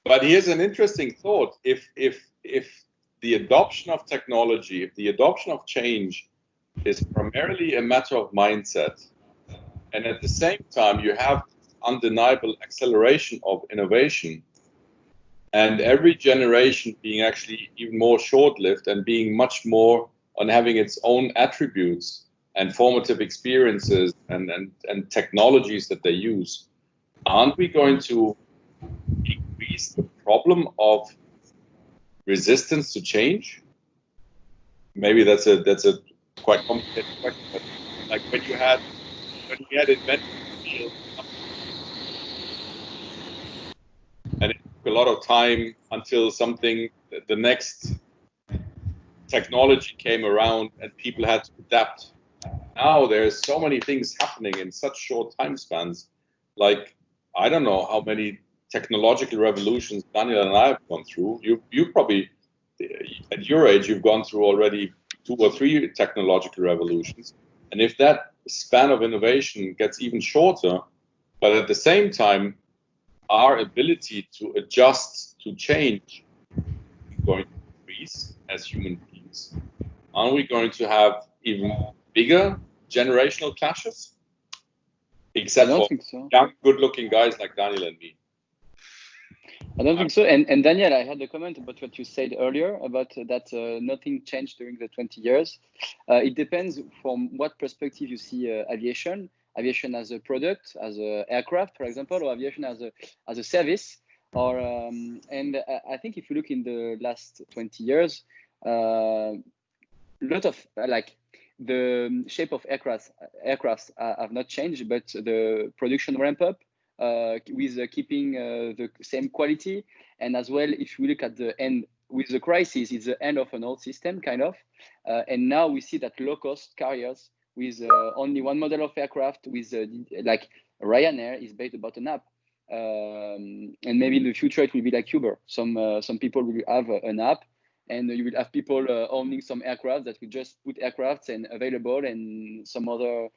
But here's an interesting thought: if the adoption of technology, if the adoption of change is primarily a matter of mindset, and at the same time you have undeniable acceleration of innovation, and every generation being actually even more short-lived and being much more on having its own attributes and formative experiences and technologies that they use, aren't we going to increase the problem of resistance to change? Maybe that's a quite complicated question, but like when we had invented the field, and it took a lot of time until the next technology came around and people had to adapt. Now there's so many things happening in such short time spans. Like, I don't know how many technological revolutions Daniel and I have gone through. You probably, at your age, you've gone through already 2 or 3 technological revolutions. And if that span of innovation gets even shorter, but at the same time, our ability to adjust to change is going to increase as human beings, aren't we going to have even bigger generational clashes? Except for young, good-looking guys like Daniel and me. I don't think so. And Daniel, I had a comment about what you said earlier about that nothing changed during the 20 years. It depends from what perspective you see aviation. Aviation as a product, as an aircraft, for example, or aviation as a service. Or and I think if you look in the last 20 years, a lot of the shape of aircrafts have not changed, but the production ramp up with keeping the same quality. And as well, if we look at the end with the crisis, it's the end of an old system, kind of. And now we see that low-cost carriers with only one model of aircraft, with like Ryanair is based about an app. And maybe in the future it will be like Uber. Some people will have an app, and you will have people owning some aircraft that will just put aircrafts and available, and some other.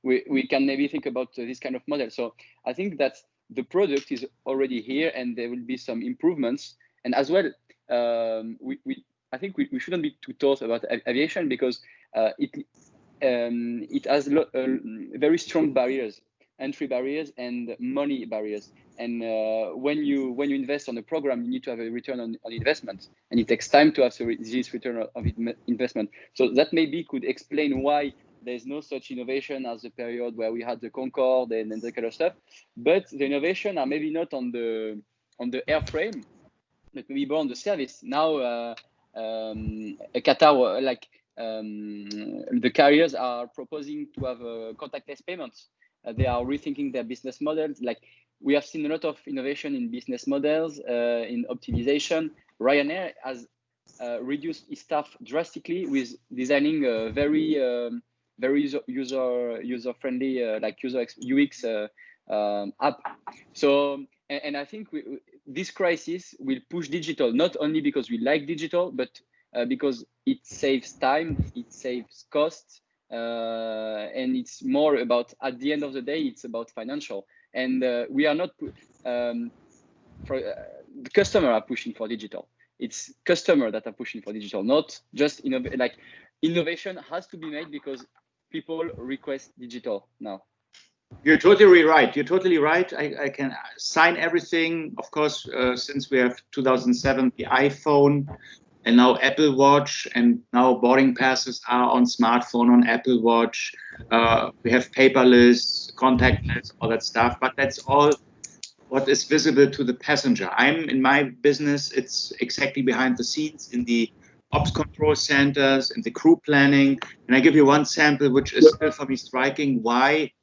We can maybe think about this kind of model. So I think that the product is already here, and there will be some improvements. And as well, I think we shouldn't be too tough about aviation, because it has very strong barriers, entry barriers and money barriers. And when you invest on a program, you need to have a return on investment, and it takes time to have this return of investment. So that maybe could explain why there's no such innovation as the period where we had the Concorde and that kind of stuff. But the innovation are maybe not on the airframe, but maybe more on the service. Now, Qatar, like the carriers are proposing to have contactless payments. They are rethinking their business models. Like, we have seen a lot of innovation in business models, in optimization. Ryanair has reduced its staff drastically with designing a very user friendly, like UX app. So, and I think this crisis will push digital, not only because we like digital, but because it saves time, it saves costs, and it's more about, at the end of the day, it's about financial. And we are not, the customer are pushing for digital. It's customer that are pushing for digital, not just innovation has to be made because people request digital now. You're totally right. You're totally right. I can sign everything. Of course, since we have 2007, the iPhone, and now Apple Watch, and now boarding passes are on smartphone, on Apple Watch. We have paperless, contactless, all that stuff. But that's all what is visible to the passenger. I'm in my business. It's exactly behind the scenes in the ops control centers and the crew planning. And I give you one sample, which is still for me striking. Why,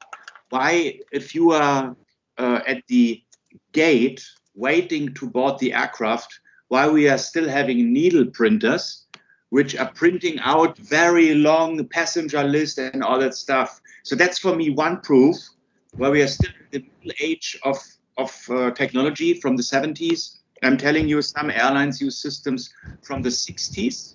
if you are at the gate waiting to board the aircraft, why we are still having needle printers, which are printing out very long passenger list and all that stuff. So that's for me one proof where we are still in the middle age of technology from the 70s. I'm telling you, some airlines use systems from the 60s.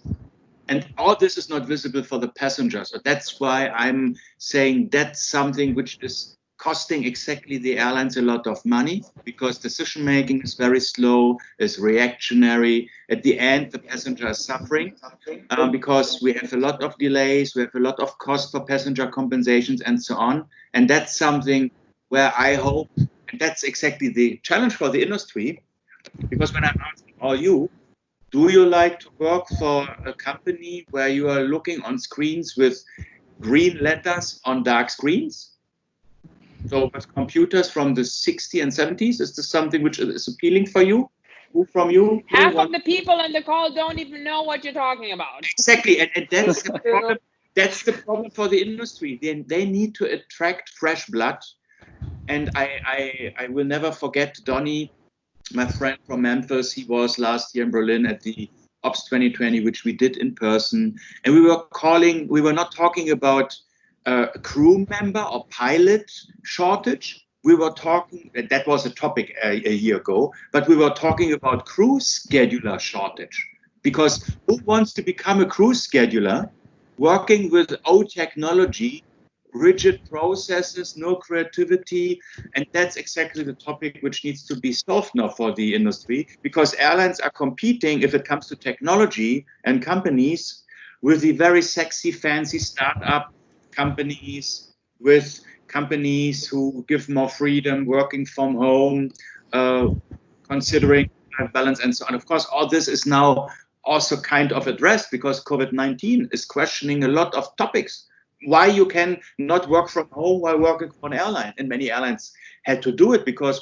And all this is not visible for the passengers. So that's why I'm saying that's something which is costing exactly the airlines a lot of money, because decision making is very slow, is reactionary. At the end, the passenger is suffering because we have a lot of delays, we have a lot of cost for passenger compensations and so on. And that's something where I hope, and that's exactly the challenge for the industry, because when I'm asking all you, do you like to work for a company where you are looking on screens with green letters on dark screens? So with computers from the 60s and 70s, is this something which is appealing for you? Who from you? Half of the people in the call don't even know what you're talking about. Exactly, and that's the problem. That's the problem for the industry. They need to attract fresh blood. And I will never forget Donny, my friend from Memphis. He was last year in Berlin at the Ops 2020, which we did in person. And we were not talking about a crew member or pilot shortage. We were talking, that was a topic a year ago, but we were talking about crew scheduler shortage. Because who wants to become a crew scheduler working with old technology, rigid processes, no creativity? And that's exactly the topic which needs to be solved now for the industry, because airlines are competing, if it comes to technology and companies, with the very sexy, fancy startup companies, with companies who give more freedom, working from home, considering balance and so on. Of course, all this is now also kind of addressed because COVID-19 is questioning a lot of topics. Why you can not work from home while working for an airline. And many airlines had to do it because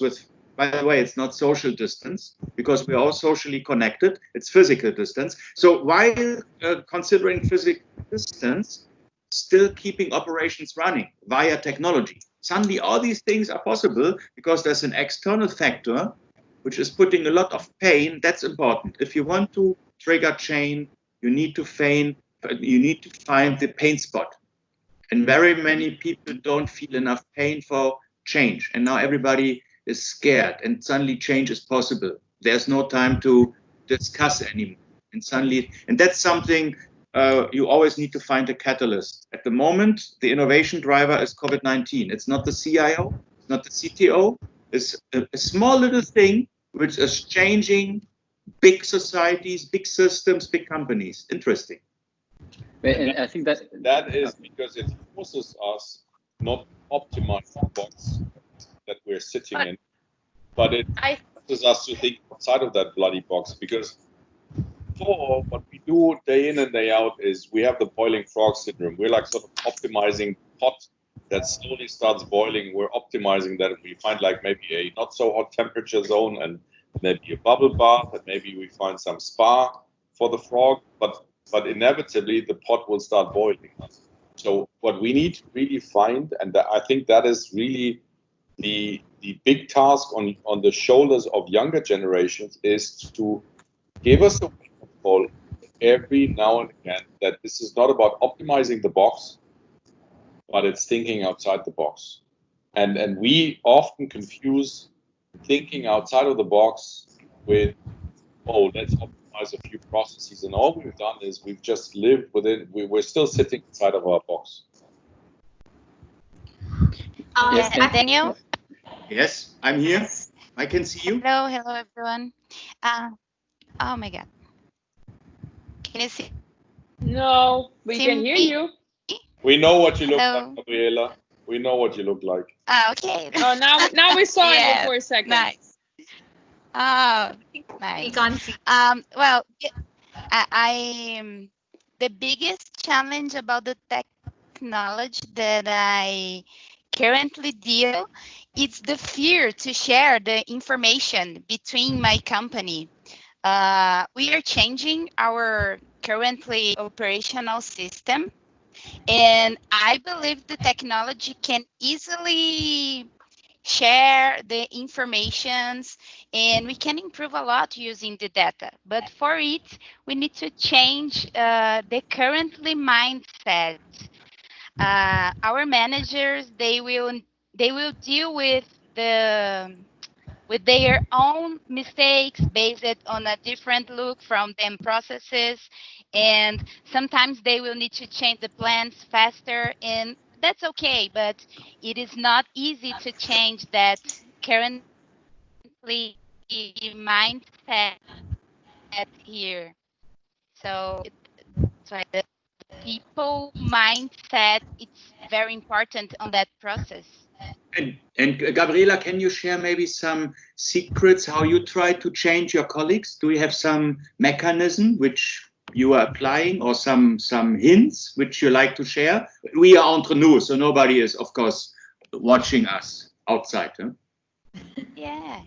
by the way, it's not social distance, because we're all socially connected. It's physical distance. So while considering physical distance, still keeping operations running via technology. Suddenly all these things are possible because there's an external factor which is putting a lot of pain. That's important. If you want to trigger chain, you need to find the pain spot. And very many people don't feel enough pain for change. And now everybody is scared, and suddenly change is possible. There's no time to discuss anymore. And that's something you always need to find a catalyst. At the moment, the innovation driver is COVID-19. It's not the CIO, it's not the CTO. It's a small little thing which is changing big societies, big systems, big companies. Interesting. And I think that is because it forces us not to optimize the box that we're sitting in, but it forces us to think outside of that bloody box. Because what we do day in and day out is we have the boiling frog syndrome. We're like sort of optimizing pot that slowly starts boiling. We're optimizing that, and we find like maybe a not so hot temperature zone and maybe a bubble bath, and maybe we find some spa for the frog, but inevitably the pot will start boiling. So what we need to really find, and I think that is really the big task on the shoulders of younger generations, is to give us a wake-up call every now and again that this is not about optimizing the box, but it's thinking outside the box. And we often confuse thinking outside of the box with, oh, let's optimize a few processes. And all we've done is we've just lived within, we're still sitting inside of our box. Yes, Daniel? Yes, I'm here. I can see you. Hello, everyone. Oh my God. Can you see? No, we can hear you. We know what you look like, Gabriela. We know what you look like. Okay. Oh, now we saw you for a second. Nice. Oh, nice. We can't see. Well, I the biggest challenge about the technology that I currently deal, it's the fear to share the information between my company. We are changing our currently operational system, and I believe the technology can easily share the informations, and we can improve a lot using the data. But for it, we need to change the currently mindset. Our managers, they will deal with their own mistakes based on a different look from them processes, and sometimes they will need to change the plans faster, and that's okay, but it is not easy to change that currently mindset here. So that's why the people mindset, it's very important on that process. And Gabriela, can you share maybe some secrets how you try to change your colleagues? Do you have some mechanism which you are applying, or some hints which you like to share? We are entre nous, so nobody is, of course, watching us outside. Huh? Yeah.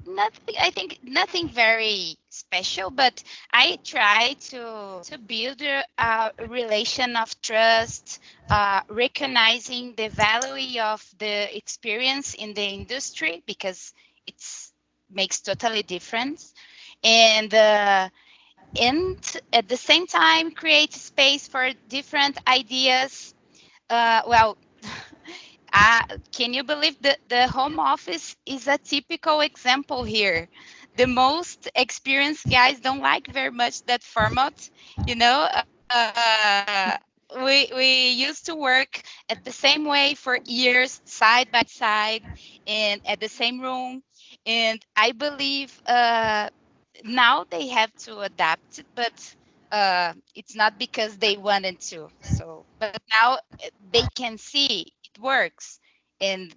Nothing. I think nothing very special, but I try to build a relation of trust, recognizing the value of the experience in the industry, because it makes totally difference, and at the same time create space for different ideas. Can you believe that the home office is a typical example here? The most experienced guys don't like very much that format. You know, we used to work at the same way for years, side by side, and at the same room. And I believe now they have to adapt, but it's not because they wanted to. So, but now they can see it works, and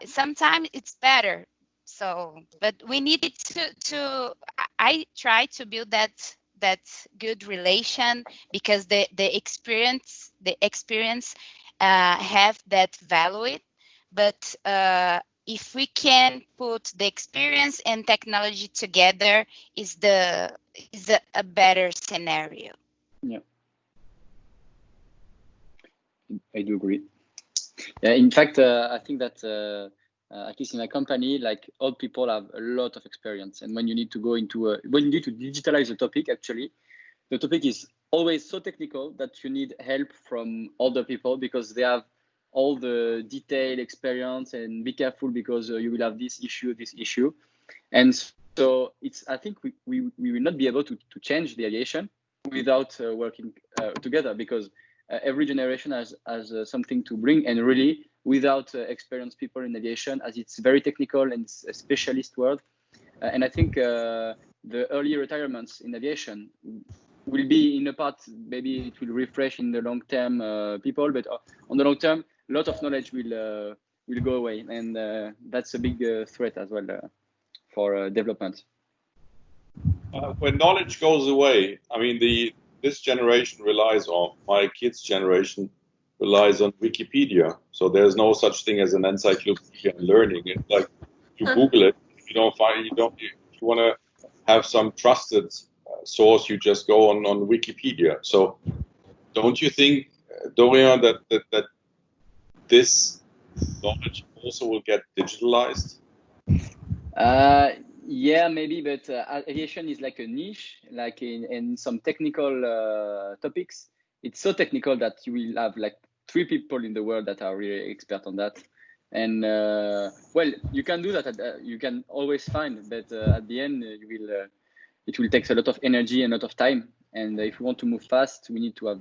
sometimes it's better. So, but we needed to. I try to build that good relation, because the experience have that value. But if we can put the experience and technology together, is a better scenario. Yeah, I do agree. Yeah, in fact, I think that at least in my company, like, old people have a lot of experience, and when you need to go into when you need to digitalize a topic, actually, the topic is always so technical that you need help from older people, because they have all the detailed experience and be careful because you will have this issue. And so I think we will not be able to change the aviation without working together, because every generation has something to bring, and really without experienced people in aviation, as it's very technical and it's a specialist world. And I think the early retirements in aviation will be in a part, maybe it will refresh in the long term people, but on the long term, a lot of knowledge will go away, and that's a big threat as well for development. When knowledge goes away, I mean, this generation relies on, my kids' generation relies on Wikipedia. So there's no such thing as an encyclopedia in learning. It's like you Google it, if you don't find, if you want to have some trusted source, you just go on Wikipedia. So don't you think, Dorian, that this knowledge also will get digitalized? Yeah, maybe, but aviation is like a niche, like in some technical topics. It's so technical that you will have like 3 people in the world that are really expert on that. And well, you can do that. You can always find, but at the end, it will take a lot of energy and a lot of time. And if we want to move fast, we need to have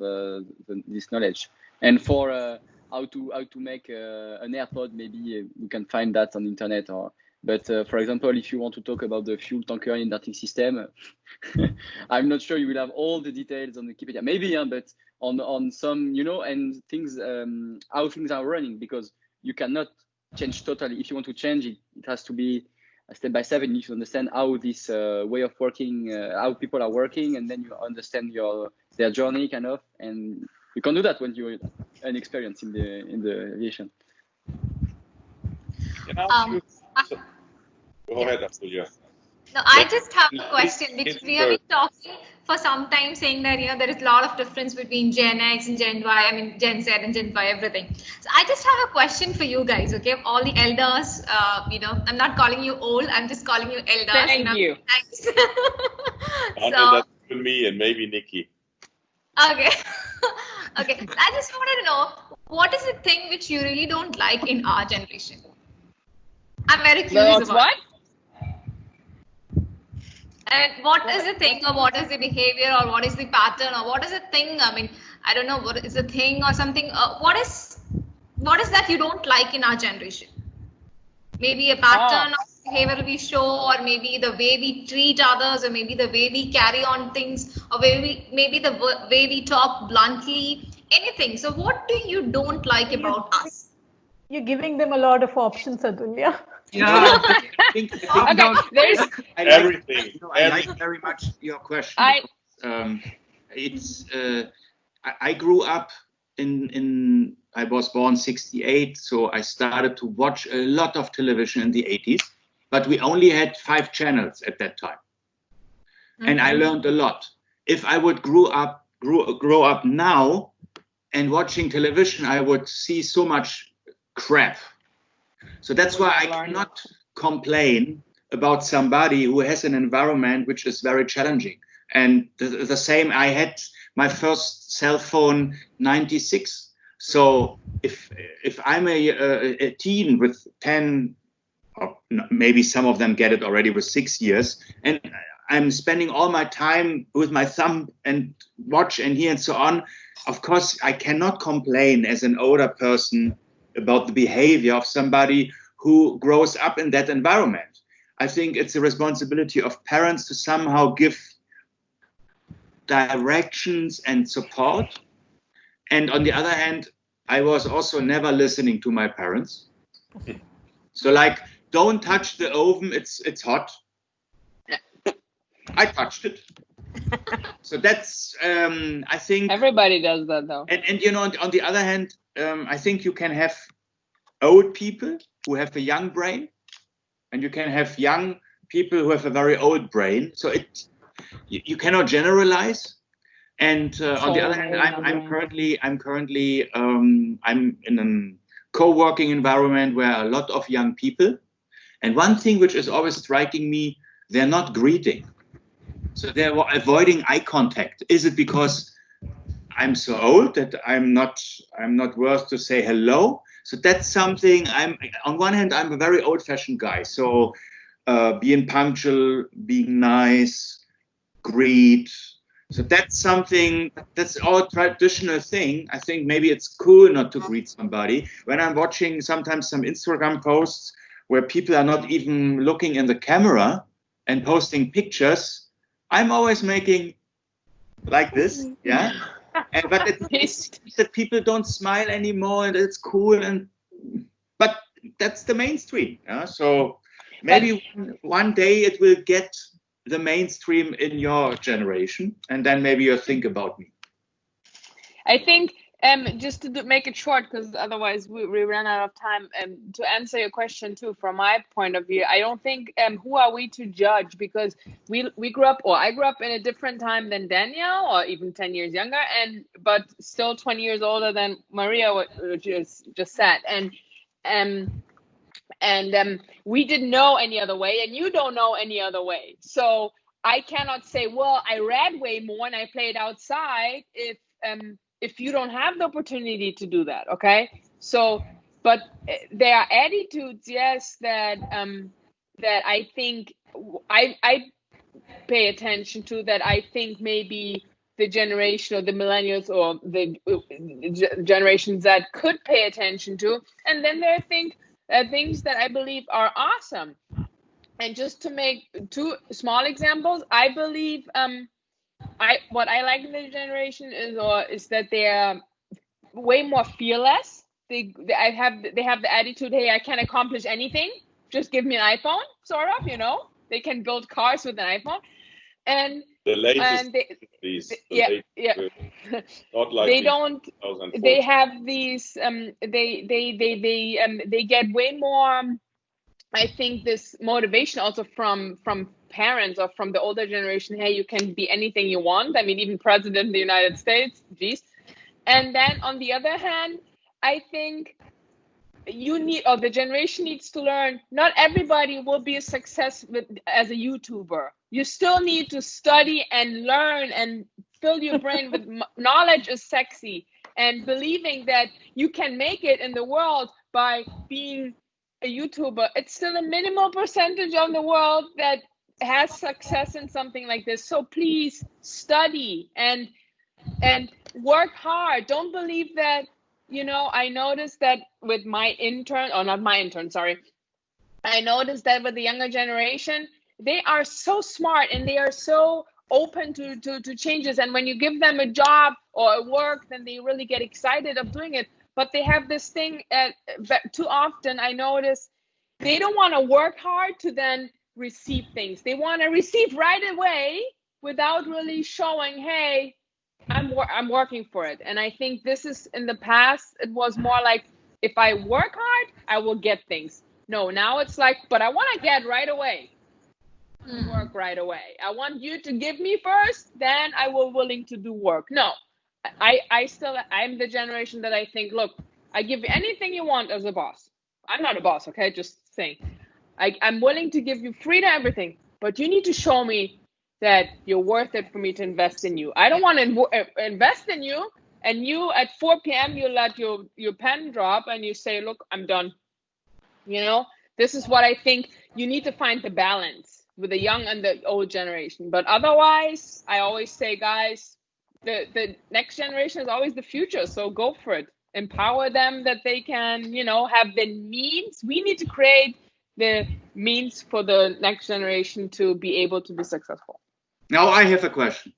this knowledge. And for how to make an airpod, maybe we can find that on the internet. But for example, if you want to talk about the fuel tanker inerting system, I'm not sure you will have all the details on Wikipedia. Maybe, but on some, and things, how things are running, because you cannot change totally. If you want to change it, it has to be step by step. You need to understand how this way of working, how people are working, and then you understand their journey kind of. And you can do that when you're inexperienced in the aviation. Go ahead, Julia. No, I just have a question, because we have been talking for some time saying that, there is a lot of difference between Gen X and Gen Y, I mean, Gen Z and Gen Y, everything. So I just have a question for you guys, okay? All the elders, I'm not calling you old, I'm just calling you elders. Thank you. So, that's me and maybe Nikki. Okay. Okay, I just wanted to know, what is the thing which you really don't like in our generation? I'm very curious about what? And what is the thing, or what is the behavior, or what is the pattern, or what is the thing? I mean, I don't know, what is the thing or something? What is that you don't like in our generation? Maybe a pattern of behavior we show, or maybe the way we treat others, or maybe the way we carry on things, or maybe the way we talk bluntly, anything. So what do you don't like about us? You're giving them a lot of options, Atulia. Yeah, I think there's everything. I like very much your question. I grew up I was born 1968, so I started to watch a lot of television in the 80s, but we only had 5 channels at that time. Mm-hmm. And I learned a lot. If I would grow up now and watching television, I would see so much crap. So that's why I cannot complain about somebody who has an environment which is very challenging. And the same, I had my first cell phone 96. So if I'm a teen with 10, or maybe some of them get it already with 6 years, and I'm spending all my time with my thumb and watch and hear and so on, of course I cannot complain as an older person about the behavior of somebody who grows up in that environment. I think it's a responsibility of parents to somehow give directions and support. And on the other hand, I was also never listening to my parents. So like, don't touch the oven, it's hot. I touched it. So that's, I think... Everybody does that though. And on the other hand, I think you can have old people who have a young brain, and you can have young people who have a very old brain. So you cannot generalize. And on the other hand, I'm currently I'm in a co-working environment where a lot of young people. And one thing which is always striking me, they're not greeting. So they're avoiding eye contact. Is it because I'm so old that I'm not worth to say hello? So that's something on one hand, I'm a very old-fashioned guy. So being punctual, being nice, greet. So that's something, that's our traditional thing. I think maybe it's cool not to greet somebody. When I'm watching sometimes some Instagram posts where people are not even looking in the camera and posting pictures, I'm always making like this, yeah. But it seems that people don't smile anymore, and it's cool. But that's the mainstream. Yeah? So maybe one day it will get the mainstream in your generation, and then maybe you'll think about me. I think just to make it short, because otherwise we run out of time. To answer your question too, from my point of view, I don't think who are we to judge, because we grew up, or I grew up in a different time than Danielle, or even 10 years younger, but still 20 years older than Maria, which is just said, and we didn't know any other way, and you don't know any other way. So I cannot say, well, I read way more and I played outside if you don't have the opportunity to do that, okay? So, but there are attitudes, yes, that that I think I pay attention to, that I think maybe the generation or the millennials or the generations that could pay attention to, and then there are things that I believe are awesome. And just to make two small examples, I believe what I like in the generation is that they are way more fearless. They have the attitude, hey, I can accomplish anything. Just give me an iPhone, sort of, you know. They can build cars with an iPhone, and the latest, not like they don't. They have these. They get way more. I think this motivation also from parents or from the older generation. Hey, you can be anything you want. I mean, even president of the United States. Geez. And then on the other hand, I think the generation needs to learn. Not everybody will be a success as a YouTuber. You still need to study and learn and fill your brain with knowledge is sexy, and believing that you can make it in the world by being a YouTuber. It's still a minimal percentage of the world that has success in something like this. So please study and work hard. Don't believe that, you know, I noticed that with my intern, or not my intern, sorry. I noticed that with the younger generation, they are so smart and they are so open to changes. And when you give them a job or a work, then they really get excited of doing it. But they have this thing, too often I notice, they don't want to work hard to then receive things. They want to receive right away without really showing, hey, I'm working for it. And I think this is, in the past, it was more like, if I work hard, I will get things. No, now it's like, but I want to get right away. Work right away. I want you to give me first, then I will willing to do work. No, I'm the generation that I think, look, I give you anything you want as a boss. I'm not a boss, okay? Just saying. I'm willing to give you freedom, everything, but you need to show me that you're worth it for me to invest in you. I don't want to invest in you, and you at 4 p.m. you let your pen drop and you say, look, I'm done. You know, this is what I think. You need to find the balance with the young and the old generation. But otherwise, I always say, guys, the next generation is always the future. So go for it. Empower them that they can, you know, have the means. We need to create the means for the next generation to be able to be successful. Now I have a question.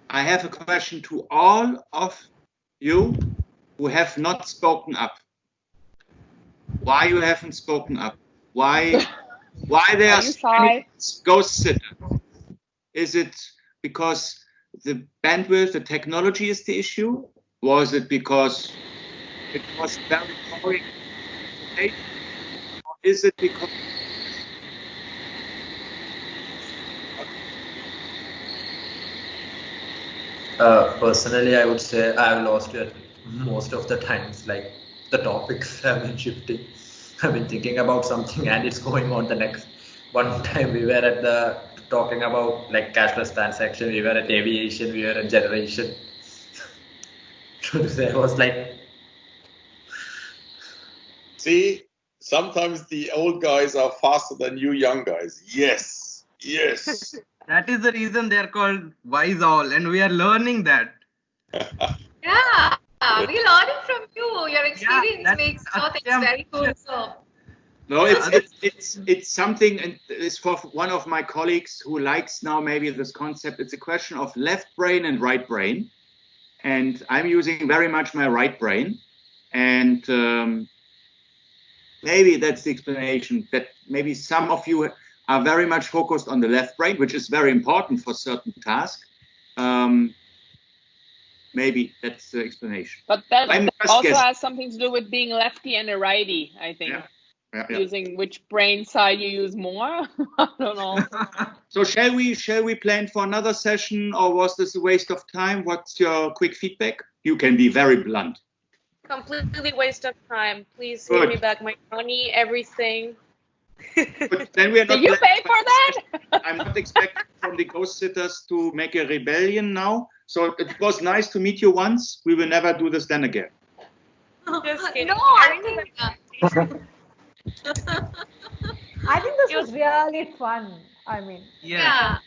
I have a question to all of you who have not spoken up. Why you haven't spoken up? Why there are so many ghost sitters? Is it because the bandwidth, the technology is the issue? Was it because it was very boring? Or is it because personally, I would say I've lost it most of the times. Like, the topics have been shifting. I've been thinking about something and it's going on the next. One time we were at talking about like cashless transaction. We were at aviation. We were at generation. I was like, See, sometimes the old guys are faster than you young guys. Yes, yes. That is the reason they are called wise owl, and we are learning that. Yeah, we're learning from you. Your experience that's- makes our things very cool. So No, it's something, and it's for one of my colleagues who likes now maybe this concept. It's a question of left brain and right brain, and I'm using very much my right brain, and maybe that's the explanation. That maybe some of you are very much focused on the left brain, which is very important for certain tasks. Maybe that's the explanation. But that I'm just also guessing. has something to do with being lefty and a righty, I think. Yeah. Using which brain side you use more. I don't know. So shall we plan for another session, or was this a waste of time? What's your quick feedback? You can be very blunt. Completely waste of time. Please Good. give me back my money, everything. But then we are not. Did you pay for that? I'm not expecting from the ghost sitters to make a rebellion now. So it was nice to meet you once. We will never do this then again. Just kidding. no, I think. I think this was really fun. I mean, Yeah.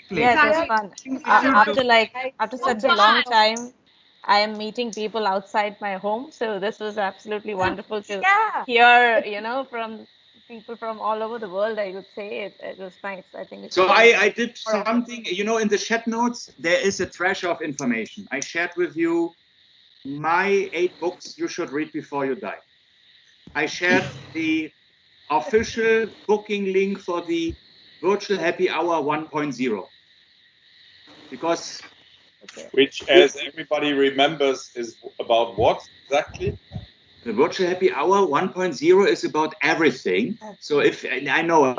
Yes, Exactly. it's fun. Exactly. After such a long time, I am meeting people outside my home. So this was absolutely wonderful to hear, from people from all over the world. I would say it was nice. I think it's So I did something, in the chat notes, there is a treasure of information. I shared with you my 8 books you should read before you die. I shared the official booking link for the virtual happy hour 1.0. Because Which, as everybody remembers, is about what exactly? the virtual happy hour 1.0 is about everything. So if I know,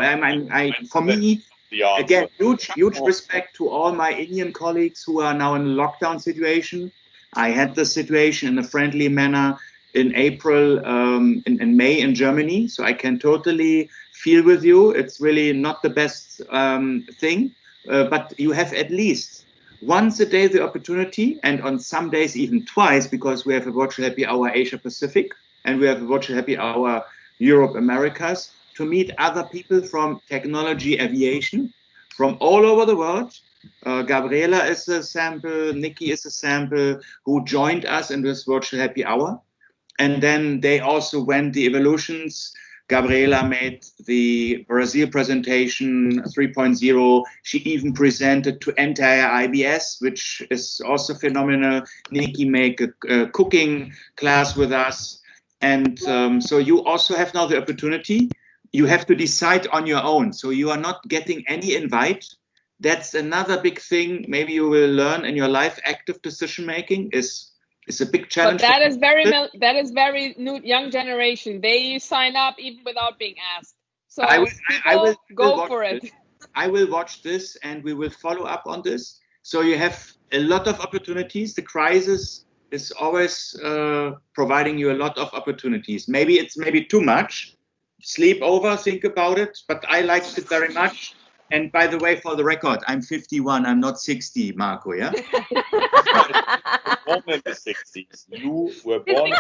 for me, The answer. again, huge respect to all my Indian colleagues who are now in a lockdown situation. I had the situation in a friendly manner in April, in May in Germany. So I can totally feel with you. It's really not the best thing, but you have at least once a day the opportunity, and on some days even twice, because we have a virtual happy hour Asia Pacific and we have a virtual happy hour Europe Americas, to meet other people from technology aviation from all over the world. Gabriela is a sample, Nikki is a sample, who joined us in this virtual happy hour. And then they also went the evolutions. Gabriela made the Brazil presentation 3.0. She even presented to entire IBS, which is also phenomenal. Nikki made a cooking class with us. And so you also have now the opportunity. You have to decide on your own. So you are not getting any invite. That's another big thing. Maybe you will learn in your life. Active decision making is a big challenge. But that is very new, young generation. They sign up even without being asked. So I will go for it. I will watch this, and we will follow up on this. So you have a lot of opportunities. The crisis is always providing you a lot of opportunities. Maybe it's too much. Sleep over, think about it. But I liked it very much. And by the way, for the record, I'm 51. I'm not 60, Marco. Yeah. Born in the 60s. You were born in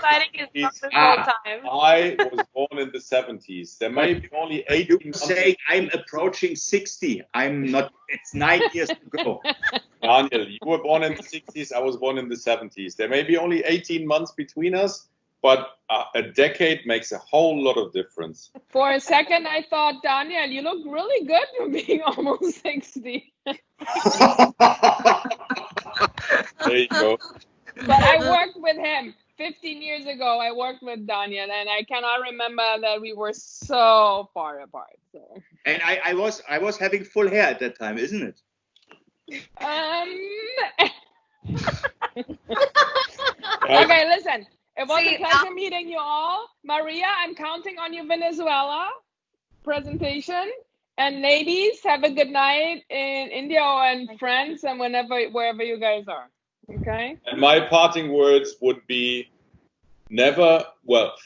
the 60s. I was born in the 70s. There may be only 18 months. Say I'm approaching 60. I'm not. It's 9 years to go. Daniel, you were born in the 60s. I was born in the 70s. There may be only 18 months between us, but a decade makes a whole lot of difference. For a second, I thought, Daniel, you look really good for being almost 60. There you go. But I worked with him 15 years ago. I worked with Daniel, and I cannot remember that we were so far apart. So. And I was having full hair at that time, isn't it? Okay, listen. It was a pleasure meeting you all. Maria, I'm counting on you, Venezuela presentation. And ladies, have a good night in India and France and wherever you guys are. Okay? And my parting words would be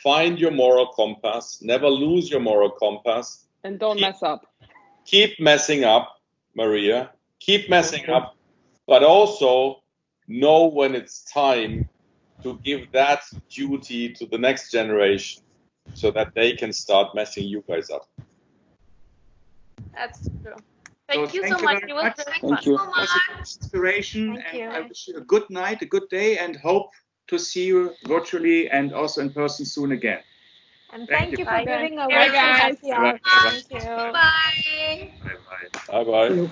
find your moral compass. Never lose your moral compass. And don't mess up. Keep messing up, Maria. Keep messing up. But also know when it's time to give that duty to the next generation. so that they can start messing you guys up. That's true. Thank you thank so you much. very It was much. very Thank fun. you. Also inspiration, Thank and you. I wish you a good night, a good day, and hope to see you virtually and also in person soon again. And Thank thank you. you for Bye. giving a Bye, virtual guys. happy hour. Bye-bye. Thank you. Bye. Bye-bye. Bye bye.